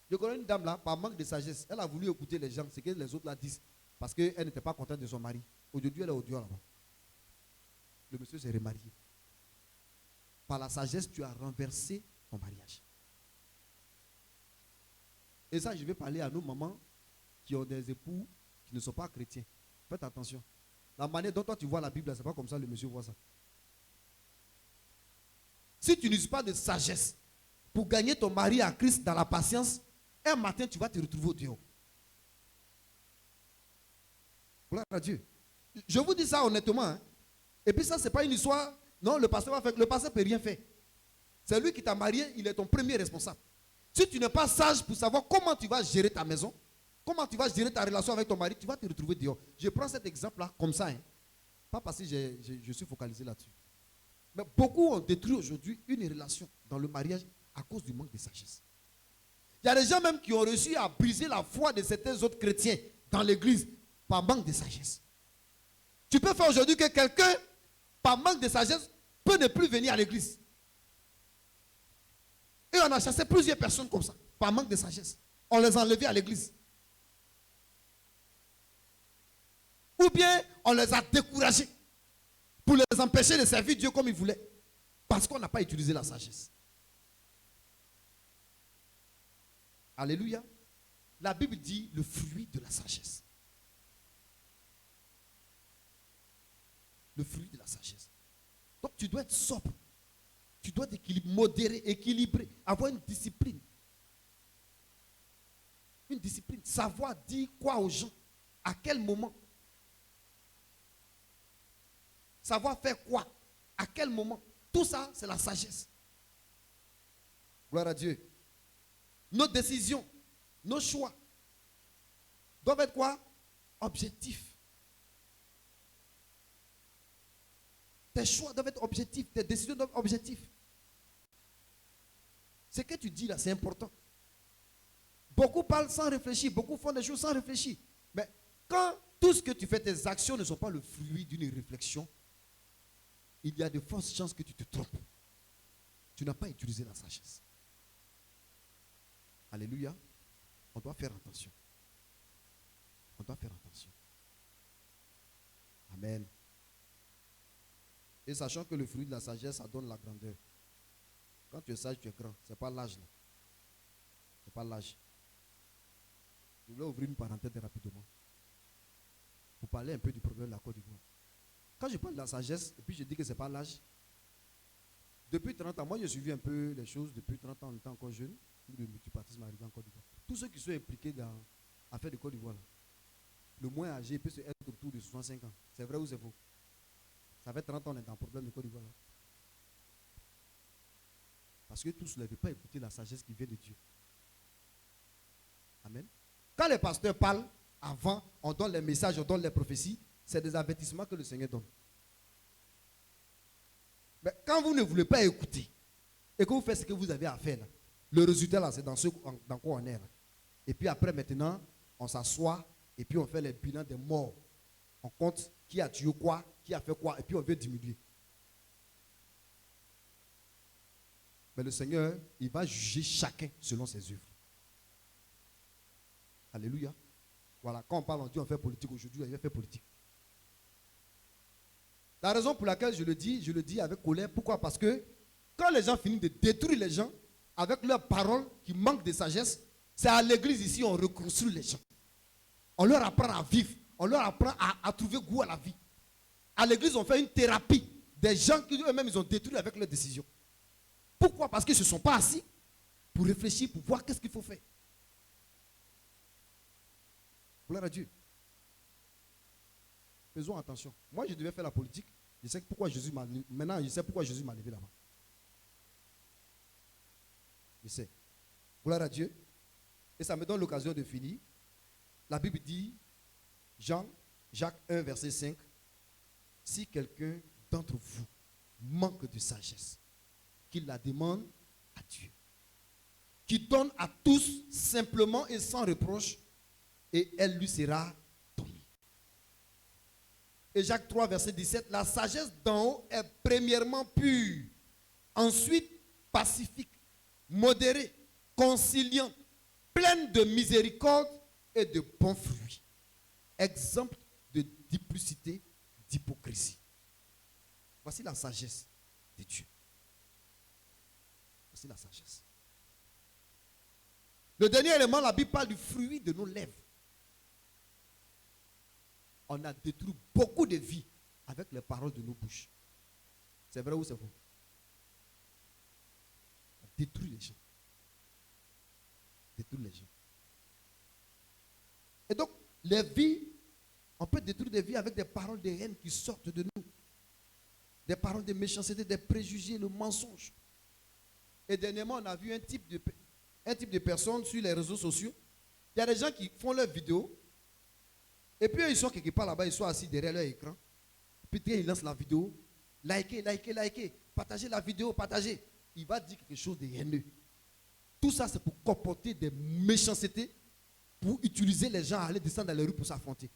Je connais une dame là, par manque de sagesse, elle a voulu écouter les gens, ce que les autres la disent, parce qu'elle n'était pas contente de son mari. Aujourd'hui, elle est au Dieu là-bas. Le monsieur s'est remarié. Par la sagesse, tu as renversé ton mariage. Et ça, je vais parler à nos mamans qui ont des époux qui ne sont pas chrétiens. Faites attention. La manière dont toi tu vois la Bible, ce n'est pas comme ça le monsieur voit ça. Si tu n'uses pas de sagesse pour gagner ton mari à Christ dans la patience, un matin tu vas te retrouver au Dieu. Gloire à Dieu. Je vous dis ça honnêtement. Hein. Et puis ça, ce n'est pas une histoire Non, le pasteur va faire. Le pasteur ne peut rien faire. C'est lui qui t'a marié, il est ton premier responsable. Si tu n'es pas sage pour savoir comment tu vas gérer ta maison, comment tu vas gérer ta relation avec ton mari, tu vas te retrouver dehors. Je prends cet exemple-là comme ça. Hein. Pas parce que je suis focalisé là-dessus. Mais beaucoup ont détruit aujourd'hui une relation dans le mariage à cause du manque de sagesse. Il y a des gens même qui ont réussi à briser la foi de certains autres chrétiens dans l'église par manque de sagesse. Tu peux faire aujourd'hui que quelqu'un, par manque de sagesse, peut ne plus venir à l'église. Et on a chassé plusieurs personnes comme ça, par manque de sagesse. On les a enlevés à l'église. Ou bien on les a découragés pour les empêcher de servir Dieu comme ils voulaient. Parce qu'on n'a pas utilisé la sagesse. Alléluia. La Bible dit le fruit de la sagesse. Le fruit de la sagesse. Donc tu dois être sobre. Tu dois être modéré, équilibré, avoir une discipline. Une discipline. Savoir dire quoi aux gens. À quel moment. Savoir faire quoi. À quel moment. Tout ça, c'est la sagesse. Gloire à Dieu. Nos décisions, nos choix doivent être quoi? Objectifs. Tes choix doivent être objectifs. Tes décisions doivent être objectives. Ce que tu dis là, c'est important. Beaucoup parlent sans réfléchir. Beaucoup font des choses sans réfléchir. Mais quand tout ce que tu fais, tes actions ne sont pas le fruit d'une réflexion, il y a de fortes chances que tu te trompes. Tu n'as pas utilisé la sagesse. Alléluia. On doit faire attention. On doit faire attention. Amen. Et sachant que le fruit de la sagesse, ça donne la grandeur. Quand tu es sage, tu es grand. Ce n'est pas l'âge là. Ce n'est pas l'âge. Je voulais ouvrir une parenthèse rapidement. Pour parler un peu du problème de la Côte d'Ivoire. Quand je parle de la sagesse, et puis je dis que ce n'est pas l'âge. Depuis 30 ans, moi j'ai suivi un peu les choses. Depuis 30 ans, on était encore jeune. Le multipartisme est arrivé en Côte d'Ivoire. Tous ceux qui sont impliqués dans l'affaire de Côte d'Ivoire, le moins âgé peut être autour de 65 ans. C'est vrai ou c'est faux? Ça fait 30 ans qu'on est dans le problème de Côte d'Ivoire. Parce que tous ne veulent pas écouter la sagesse qui vient de Dieu. Amen. Quand les pasteurs parlent, avant, on donne les messages, on donne les prophéties, c'est des avertissements que le Seigneur donne. Mais quand vous ne voulez pas écouter, et que vous faites ce que vous avez à faire, là, le résultat, là, c'est dans quoi on est. Là. Et puis après, maintenant, on s'assoit et puis on fait les bilans des morts. On compte qui a tué quoi, qui a fait quoi, et puis on veut diminuer. Mais le Seigneur, il va juger chacun selon ses œuvres. Alléluia. Voilà, quand on parle, on dit on fait politique aujourd'hui, on va faire politique. La raison pour laquelle je le dis avec colère. Pourquoi? Parce que quand les gens finissent de détruire les gens avec leurs paroles qui manquent de sagesse, c'est à l'église ici on reconstruit les gens. On leur apprend à vivre. On leur apprend à trouver goût à la vie. À l'église, on fait une thérapie des gens qui eux-mêmes ils ont détruit avec leurs décisions. Pourquoi? Parce qu'ils ne se sont pas assis pour réfléchir, pour voir qu'est-ce qu'il faut faire. Gloire à Dieu. Faisons attention. Moi, je devais faire la politique. Je sais pourquoi Jésus m'a levé. Maintenant, je sais pourquoi Jésus m'a levé là-bas. Je sais. Gloire à Dieu. Et ça me donne l'occasion de finir. La Bible dit, Jacques 1, verset 5, si quelqu'un d'entre vous manque de sagesse, qu'il la demande à Dieu, qui donne à tous simplement et sans reproche, et elle lui sera donnée. Et Jacques 3, verset 17, la sagesse d'en haut est premièrement pure, ensuite pacifique, modérée, conciliante, pleine de miséricorde et de bons fruits. Exemple de duplicité, d'hypocrisie. Voici la sagesse de Dieu. Voici la sagesse. Le dernier élément, la Bible parle du fruit de nos lèvres. On a détruit beaucoup de vies avec les paroles de nos bouches. C'est vrai ou c'est faux? On a détruit les gens. Détruit les gens. Et donc, les vies, on peut détruire des vies avec des paroles de haine qui sortent de nous. Des paroles de méchanceté, des préjugés, le mensonge. Et dernièrement, on a vu un type de personnes sur les réseaux sociaux. Il y a des gens qui font leurs vidéos. Et puis ils sont quelque part là-bas, ils sont assis derrière leur écran. Puis ils lancent la vidéo. Likez, likez, likez. Partagez la vidéo, partagez. Il va dire quelque chose de haineux. Tout ça, c'est pour comporter des méchancetés, pour utiliser les gens à aller descendre dans les rues pour s'affronter.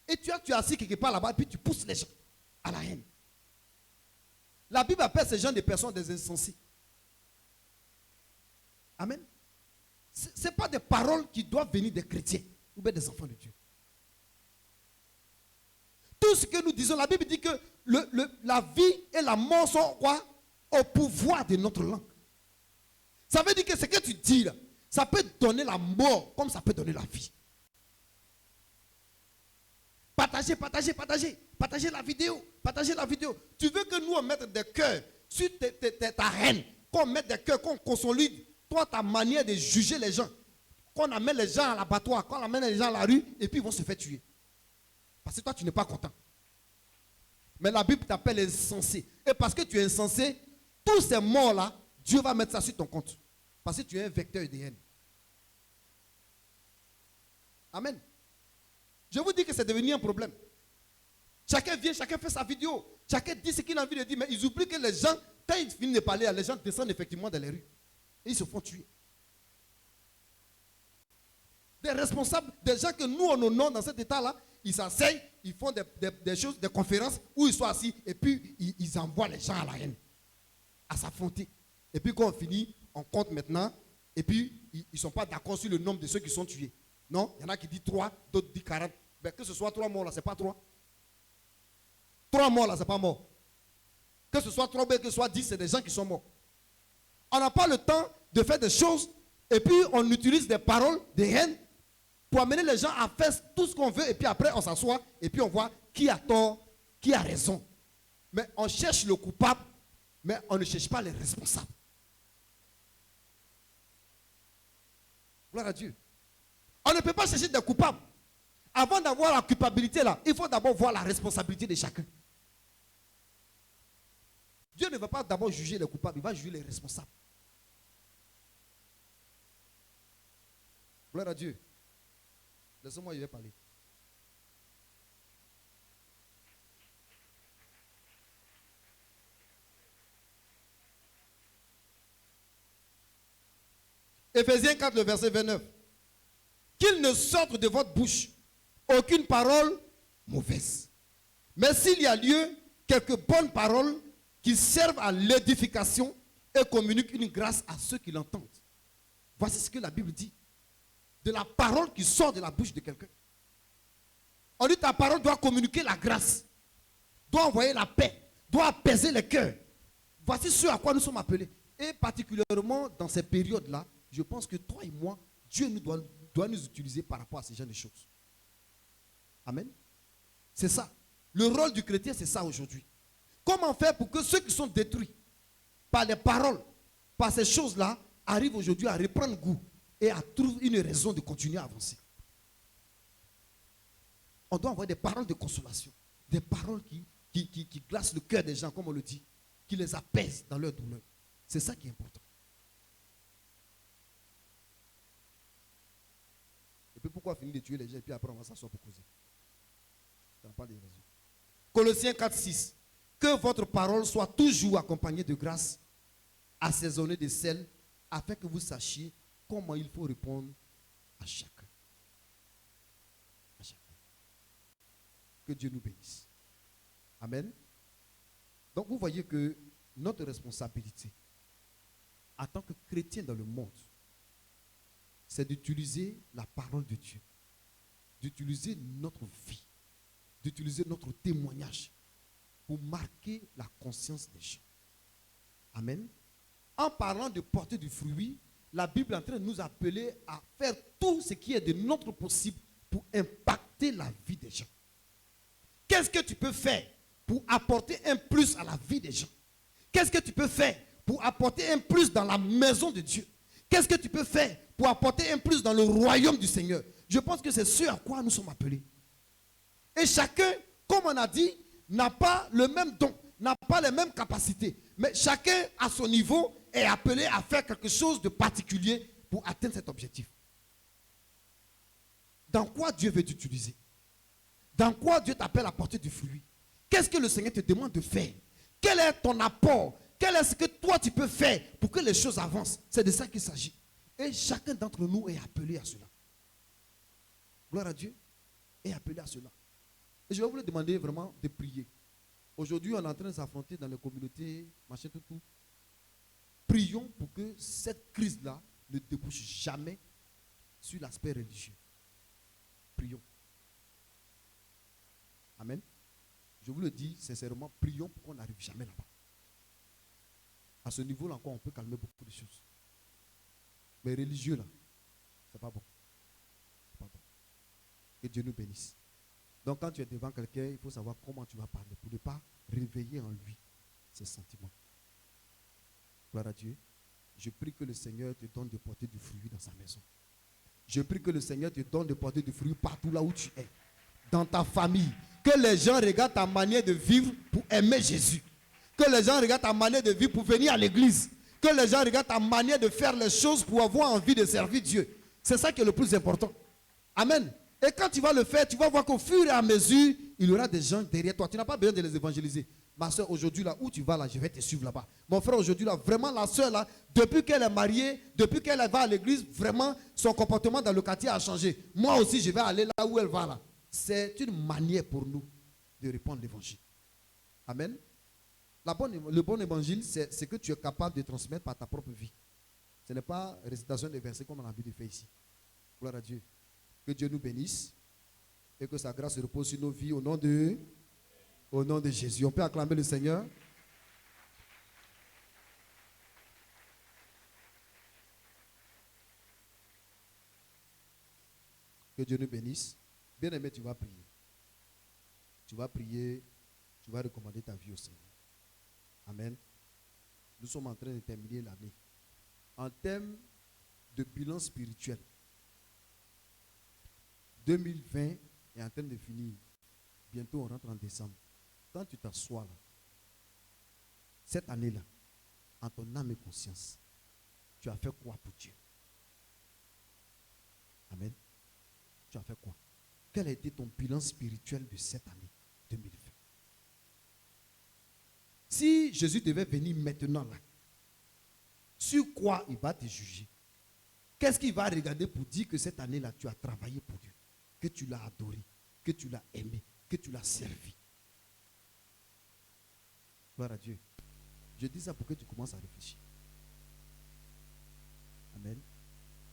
Et tu es assis quelque part là-bas, puis tu pousses les gens à la haine. La Bible appelle ces gens des personnes des insensés. Amen. Ce n'est pas des paroles qui doivent venir des chrétiens ou bien des enfants de Dieu. Tout ce que nous disons, la Bible dit que la vie et la mort sont quoi? Au pouvoir de notre langue. Ça veut dire que ce que tu dis là, ça peut donner la mort comme ça peut donner la vie. Partagez, partagez, partagez. Partagez la vidéo. Partagez la vidéo. Tu veux que nous on mette des cœurs sur ta haine, qu'on mette des cœurs, qu'on consolide toi ta manière de juger les gens, qu'on amène les gens à l'abattoir, qu'on amène les gens à la rue et puis ils vont se faire tuer. Parce que toi tu n'es pas content. Mais la Bible t'appelle insensé. Et parce que tu es insensé, tous ces morts-là, Dieu va mettre ça sur ton compte. Parce que tu es un vecteur de haine. Amen. Je vous dis que c'est devenu un problème. Chacun vient, chacun fait sa vidéo. Chacun dit ce qu'il a envie de dire. Mais ils oublient que les gens, quand ils finissent de parler, les gens descendent effectivement dans les rues. Et ils se font tuer. Des responsables, des gens que nous on honore dans cet état-là, ils s'asseyent, ils font des choses, des conférences où ils sont assis et puis ils envoient les gens à la haine, à s'affronter. Et puis quand on finit, on compte maintenant et puis ils ne sont pas d'accord sur le nombre de ceux qui sont tués. Non, il y en a qui disent 3, d'autres disent 40. Mais que ce soit 3 morts là, ce n'est pas 3. 3 morts là, ce n'est pas mort. Que ce soit 3 ou que ce soit 10, c'est des gens qui sont morts. On n'a pas le temps de faire des choses et puis on utilise des paroles de haine pour amener les gens à faire tout ce qu'on veut et puis après on s'assoit et puis on voit qui a tort, qui a raison. Mais on cherche le coupable, mais on ne cherche pas les responsables. Gloire à Dieu. On ne peut pas chercher des coupables. Avant d'avoir la culpabilité là, il faut d'abord voir la responsabilité de chacun. Dieu ne va pas d'abord juger les coupables, il va juger les responsables. Gloire à Dieu. Laissez-moi, je vais parler. Éphésiens 4, le verset 29. Qu'il ne sorte de votre bouche aucune parole mauvaise. Mais s'il y a lieu, quelques bonnes paroles qui servent à l'édification et communiquent une grâce à ceux qui l'entendent. Voici ce que la Bible dit. De la parole qui sort de la bouche de quelqu'un. On dit ta parole doit communiquer la grâce, doit envoyer la paix, doit apaiser les cœurs. Voici ce à quoi nous sommes appelés. Et particulièrement dans ces périodes-là, je pense que toi et moi, Dieu doit nous utiliser par rapport à ces genre de choses. Amen. C'est ça. Le rôle du chrétien, c'est ça aujourd'hui. Comment faire pour que ceux qui sont détruits par les paroles, par ces choses-là, arrivent aujourd'hui à reprendre goût et à trouver une raison de continuer à avancer. On doit avoir des paroles de consolation, des paroles qui glacent le cœur des gens, comme on le dit, qui les apaisent dans leur douleur. C'est ça qui est important. Et puis pourquoi finir de tuer les gens et puis après on va s'asseoir pour causer? Ça n'a pas de raison. Colossiens 4, 6. Que votre parole soit toujours accompagnée de grâce, assaisonnée de sel, afin que vous sachiez comment il faut répondre à chacun. À chacun. Que Dieu nous bénisse. Amen. Donc vous voyez que notre responsabilité, en tant que chrétien dans le monde, c'est d'utiliser la parole de Dieu, d'utiliser notre vie, d'utiliser notre témoignage pour marquer la conscience des gens. Amen. En parlant de porter du fruit, la Bible est en train de nous appeler à faire tout ce qui est de notre possible pour impacter la vie des gens. Qu'est-ce que tu peux faire pour apporter un plus à la vie des gens? Qu'est-ce que tu peux faire pour apporter un plus dans la maison de Dieu? Qu'est-ce que tu peux faire pour apporter un plus dans le royaume du Seigneur? Je pense que c'est ce à quoi nous sommes appelés. Et chacun, comme on a dit, n'a pas le même don, n'a pas les mêmes capacités. Mais chacun, à son niveau, est appelé à faire quelque chose de particulier pour atteindre cet objectif. Dans quoi Dieu veut t'utiliser? Dans quoi Dieu t'appelle à porter du fruit? Qu'est-ce que le Seigneur te demande de faire? Quel est ton apport? Quel est ce que toi tu peux faire pour que les choses avancent? C'est de ça qu'il s'agit. Et chacun d'entre nous est appelé à cela. Gloire à Dieu. Est appelé à cela. Et je vais vous le demander vraiment de prier. Aujourd'hui, on est en train de s'affronter dans les communautés, machin, tout. Prions pour que cette crise-là ne débouche jamais sur l'aspect religieux. Prions. Amen. Je vous le dis sincèrement, prions pour qu'on n'arrive jamais là-bas. À ce niveau-là encore, on peut calmer beaucoup de choses. Mais religieux, là, c'est pas bon. C'est pas bon. Que Dieu nous bénisse. Donc, quand tu es devant quelqu'un, il faut savoir comment tu vas parler pour ne pas réveiller en lui ses sentiments. Gloire à Dieu. Je prie que le Seigneur te donne de porter du fruit dans sa maison. Je prie que le Seigneur te donne de porter du fruit partout là où tu es. Dans ta famille. Que les gens regardent ta manière de vivre pour aimer Jésus. Que les gens regardent ta manière de vivre pour venir à l'église. Que les gens regardent ta manière de faire les choses pour avoir envie de servir Dieu. C'est ça qui est le plus important. Amen. Et quand tu vas le faire, tu vas voir qu'au fur et à mesure, il y aura des gens derrière toi. Tu n'as pas besoin de les évangéliser. Ma soeur, aujourd'hui, là, où tu vas, là, je vais te suivre là-bas. Mon frère, aujourd'hui, là, vraiment, la soeur, là, depuis qu'elle est mariée, depuis qu'elle va à l'église, vraiment, son comportement dans le quartier a changé. Moi aussi, je vais aller là où elle va, là. C'est une manière pour nous de répandre l'évangile. Amen. Le bon évangile, c'est ce que tu es capable de transmettre par ta propre vie. Ce n'est pas récitation des versets comme on a envie de faire ici. Gloire à Dieu. Que Dieu nous bénisse et que sa grâce repose sur nos vies au nom de Jésus. On peut acclamer le Seigneur. Que Dieu nous bénisse. Bien-aimé, tu vas prier. Tu vas prier, tu vas recommander ta vie au Seigneur. Amen. Nous sommes en train de terminer l'année. En termes de bilan spirituel, 2020 est en train de finir. Bientôt, on rentre en décembre. Quand tu t'assois là, cette année-là, en ton âme et conscience, tu as fait quoi pour Dieu? Amen. Tu as fait quoi? Quel a été ton bilan spirituel de cette année 2020? Si Jésus devait venir maintenant là, sur quoi il va te juger? Qu'est-ce qu'il va regarder pour dire que cette année-là, tu as travaillé pour Dieu? Que tu l'as adoré, que tu l'as aimé, que tu l'as servi. Gloire à Dieu. Je dis ça pour que tu commences à réfléchir. Amen.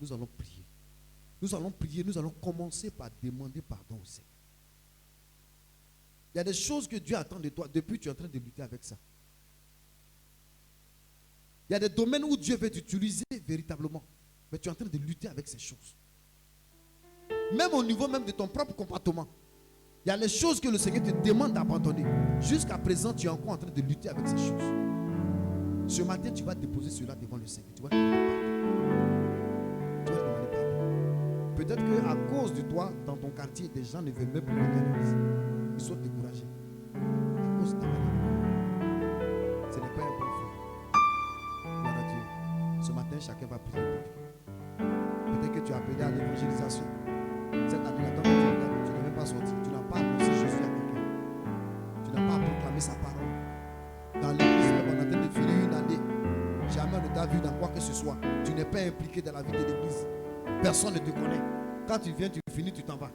Nous allons prier. Nous allons prier, nous allons commencer par demander pardon au Seigneur. Il y a des choses que Dieu attend de toi. Depuis, tu es en train de lutter avec ça. Il y a des domaines où Dieu veut t'utiliser véritablement. Mais tu es en train de lutter avec ces choses. Même au niveau même de ton propre comportement. Il y a les choses que le Seigneur te demande d'abandonner. Jusqu'à présent, tu es encore en train de lutter avec ces choses. Ce matin, tu vas déposer cela devant le Seigneur. Tu vas demander pardon. Tu vas demander pardon. Peut-être qu'à cause de toi, dans ton quartier, des gens ne veulent même plus venir à l'église. Ils sont découragés. À cause de ta manière. Ce n'est pas un bon fruit. Gloire à Dieu. Ce matin, chacun va prier pour toi. Peut-être que tu as appelé à l'évangélisation. Cette année-là, tu n'es même pas sorti. Tu n'as pas annoncé Jésus à quelqu'un. Tu n'as pas proclamé sa parole. Dans l'église, on est en train de finir une année. Jamais on ne t'a vu dans quoi que ce soit. Tu n'es pas impliqué dans la vie de l'église. Personne ne te connaît. Quand tu viens, tu finis, tu t'en vas.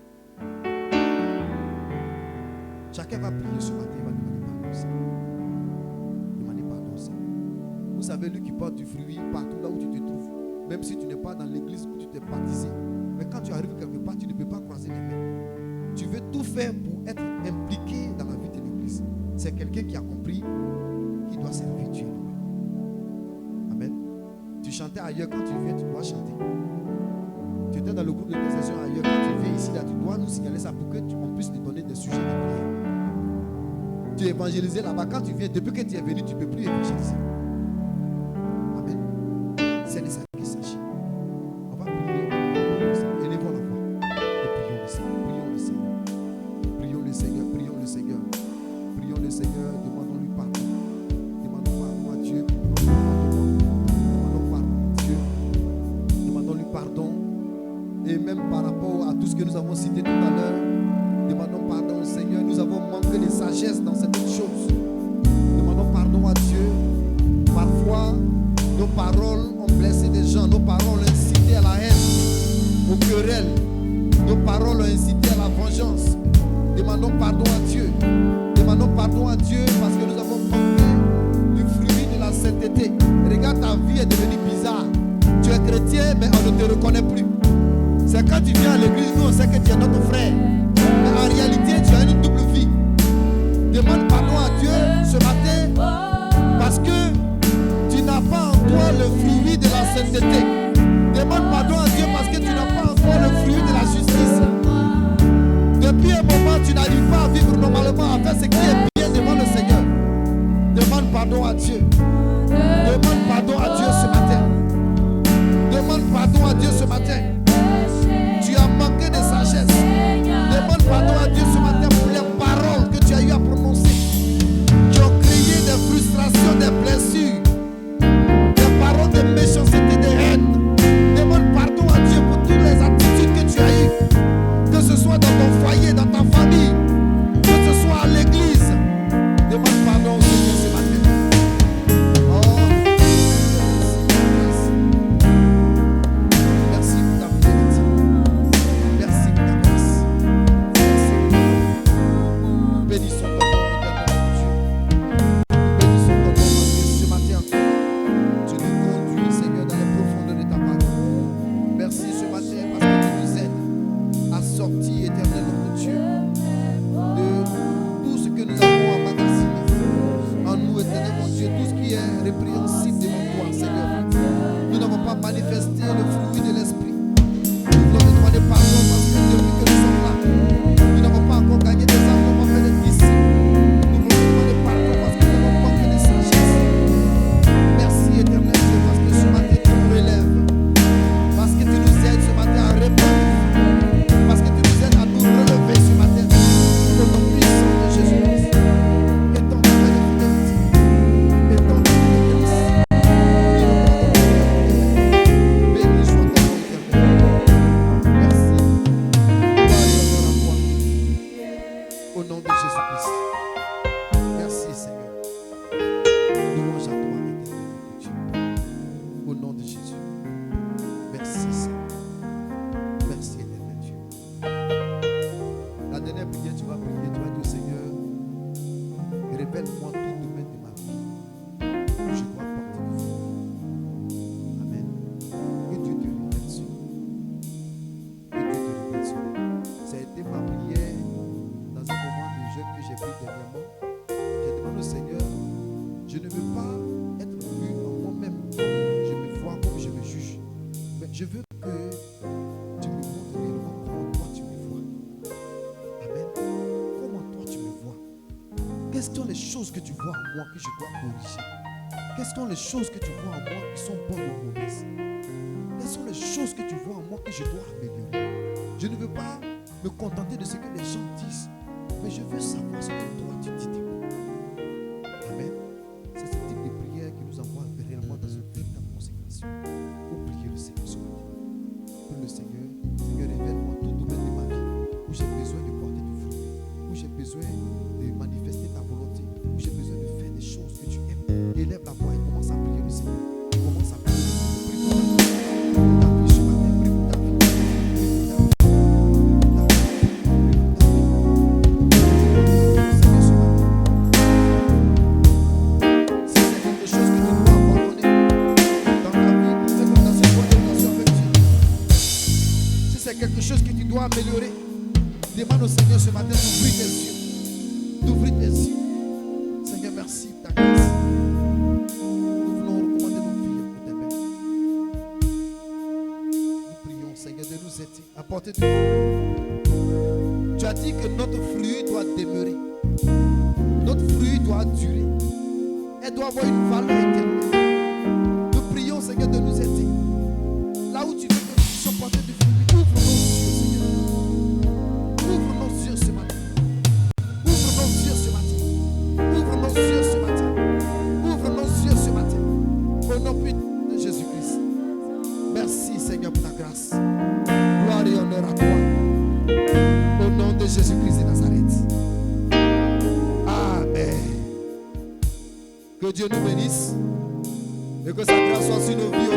Chacun va prier ce matin. Il va demander pardon au Seigneur. Demander pardon au Seigneur. Vous savez, lui qui porte du fruit partout là où tu te trouves. Même si tu n'es pas dans l'église où tu t'es baptisé. Mais quand tu arrives quelque part, tu ne peux pas croiser les mains. Tu veux tout faire pour être impliqué dans la vie de l'église. C'est quelqu'un qui a compris qu'il doit servir Dieu. Amen. Tu chantais ailleurs, quand tu viens, tu dois chanter. Tu étais dans le groupe de intercession ailleurs, quand tu viens ici, là, tu dois nous signaler ça pour qu'on puisse te donner des sujets de prière. Tu évangélisais là-bas, quand tu viens, depuis que tu es venu, tu ne peux plus évangéliser. Amen. C'est de ça qu'il s'agit. On va prier. Élevons la voix et prions le Seigneur. Prions le Seigneur. Prions le Seigneur. Prions le Seigneur. Prions le Seigneur. Demandons-lui pardon. choses que nous avons citées tout à l'heure. Demandons pardon au Seigneur. Nous avons manqué de sagesse dans certaines choses. Demandons pardon à Dieu. Parfois, nos paroles ont blessé des gens. Nos paroles ont incité à la haine, aux querelles. Nos paroles ont incité à la vengeance. Demandons pardon à Dieu. Demandons pardon à Dieu parce que nous avons manqué du fruit de la sainteté. Regarde, ta vie est devenue bizarre. Tu es chrétien, mais on ne te reconnaît plus. C'est quand tu viens à l'église, nous on sait que tu es notre frère. Mais en réalité, tu as une double vie. Demande pardon à Dieu ce matin parce que tu n'as pas en toi le fruit de la sainteté. Demande pardon à Dieu parce que tu n'as pas en toi le fruit de la justice. Depuis un moment, tu n'arrives pas à vivre normalement, à faire ce qui est bien devant le Seigneur. Demande pardon à Dieu. Demande pardon à Dieu ce matin. Demande pardon à Dieu ce matin. Tu as manqué de sagesse. Demande pardon à Dieu ce matin pour les paroles que tu as eu à prononcer, qui ont créé des frustrations, des blessures, des paroles de méchanceté, de haine. Demande pardon à Dieu pour toutes les attitudes que tu as eues, que ce soit dans ton foyer, dans ta famille, que ce soit à l'église. Demande pardon au Seigneur ce matin. Oh, merci pour ta fidélité. Merci pour ta grâce. Merci. Bénissons ton nom, éternel Dieu. Bénissons ton nom parce que ce matin encore, tu nous conduis, Seigneur, dans les profondeurs de ta parole. Merci ce matin parce que tu nous aides à sortir, éternel notre Dieu, de tout ce que nous avons emmagasiné en nous, éternel mon Dieu, tout ce qui est répréhensible devant toi, Seigneur. Nous n'avons pas manifesté le fruit de l'esprit. Nous voulons te demander pardon parce que depuis que nous sommes là, nous n'avons pas encore gagné des âmes, nous n'avons pas fait des disciples. Nous voulons te demander pardon parce que nous avons manqué de sagesse. Merci, éternel Dieu, parce que ce matin tu nous relèves, parce que tu nous aides ce matin à répondre, parce que tu nous aides à nous relever ce matin. Au nom puissant de Jésus-Christ. Et ton nom de fidélité. Et ton nom de grâce. Béni soit ton nom éternel. Merci. Gloire et honneur à toi. Au nom de Jésus-Christ. Merci Seigneur. Louange à toi éternel notre Dieu. Au nom de Jésus. Merci Seigneur. Merci éternel Dieu. La dernière prière, tu vas prier, tu vas dire au Seigneur, révèle-moi tout domaine de ma vie où je dois porter le fruit. Amen. Que Dieu te révèle cela. Que Dieu te révèle cela. Ça a été ma prière dans un moment de jeûne que j'ai pris dernièrement. J'ai demandé au Seigneur, je ne veux pas être vu en moi-même. Je me vois comme je me juge. Mais je veux que tu me montres réellement comment toi tu me vois. Amen. Comment toi tu me vois? Quelles sont les choses que tu vois en moi que je dois corriger? Quelles sont les choses que tu vois en moi qui sont bonnes ou mauvaises? Quelles sont les choses que tu vois en moi que je dois améliorer? Je ne veux pas me contenter de ce que les gens disent, mais je veux savoir ce que toi tu dis de moi. Amen. C'est ce type de prière qui nous envoie réellement dans une véritable consécration. Pour prier le Seigneur ce matin. Pour le Seigneur, Seigneur, révèle-moi tout domaine de ma vie où j'ai besoin de porter du fruit, où j'ai besoin de manifester ta volonté, où j'ai besoin de faire des choses que tu aimes. Élève la voix et commence à prier le Seigneur. Commence à prier le Seigneur. Prie pour ta vie. Prie pour ta vie ce matin. Prie pour ta vie. Quelque chose que tu dois améliorer, demande au Seigneur ce matin d'ouvrir tes yeux. D'ouvrir tes yeux. Seigneur, merci pour ta grâce. Nous voulons recommander nos prières pour tes mains. Nous prions, Seigneur, de nous aider à porter du fruit. Tu as dit que notre fruit doit demeurer. Notre fruit doit durer. Elle doit avoir une valeur éternelle. Nous prions, Seigneur, de nous aider. Là où tu veux que nous puissions porter du fruit. Jésus-Christ. Merci Seigneur pour ta grâce. Gloire et honneur à toi. Jésus-Christ de Nazareth. Amen. Que Dieu nous bénisse et que sa grâce soit sur nos vies.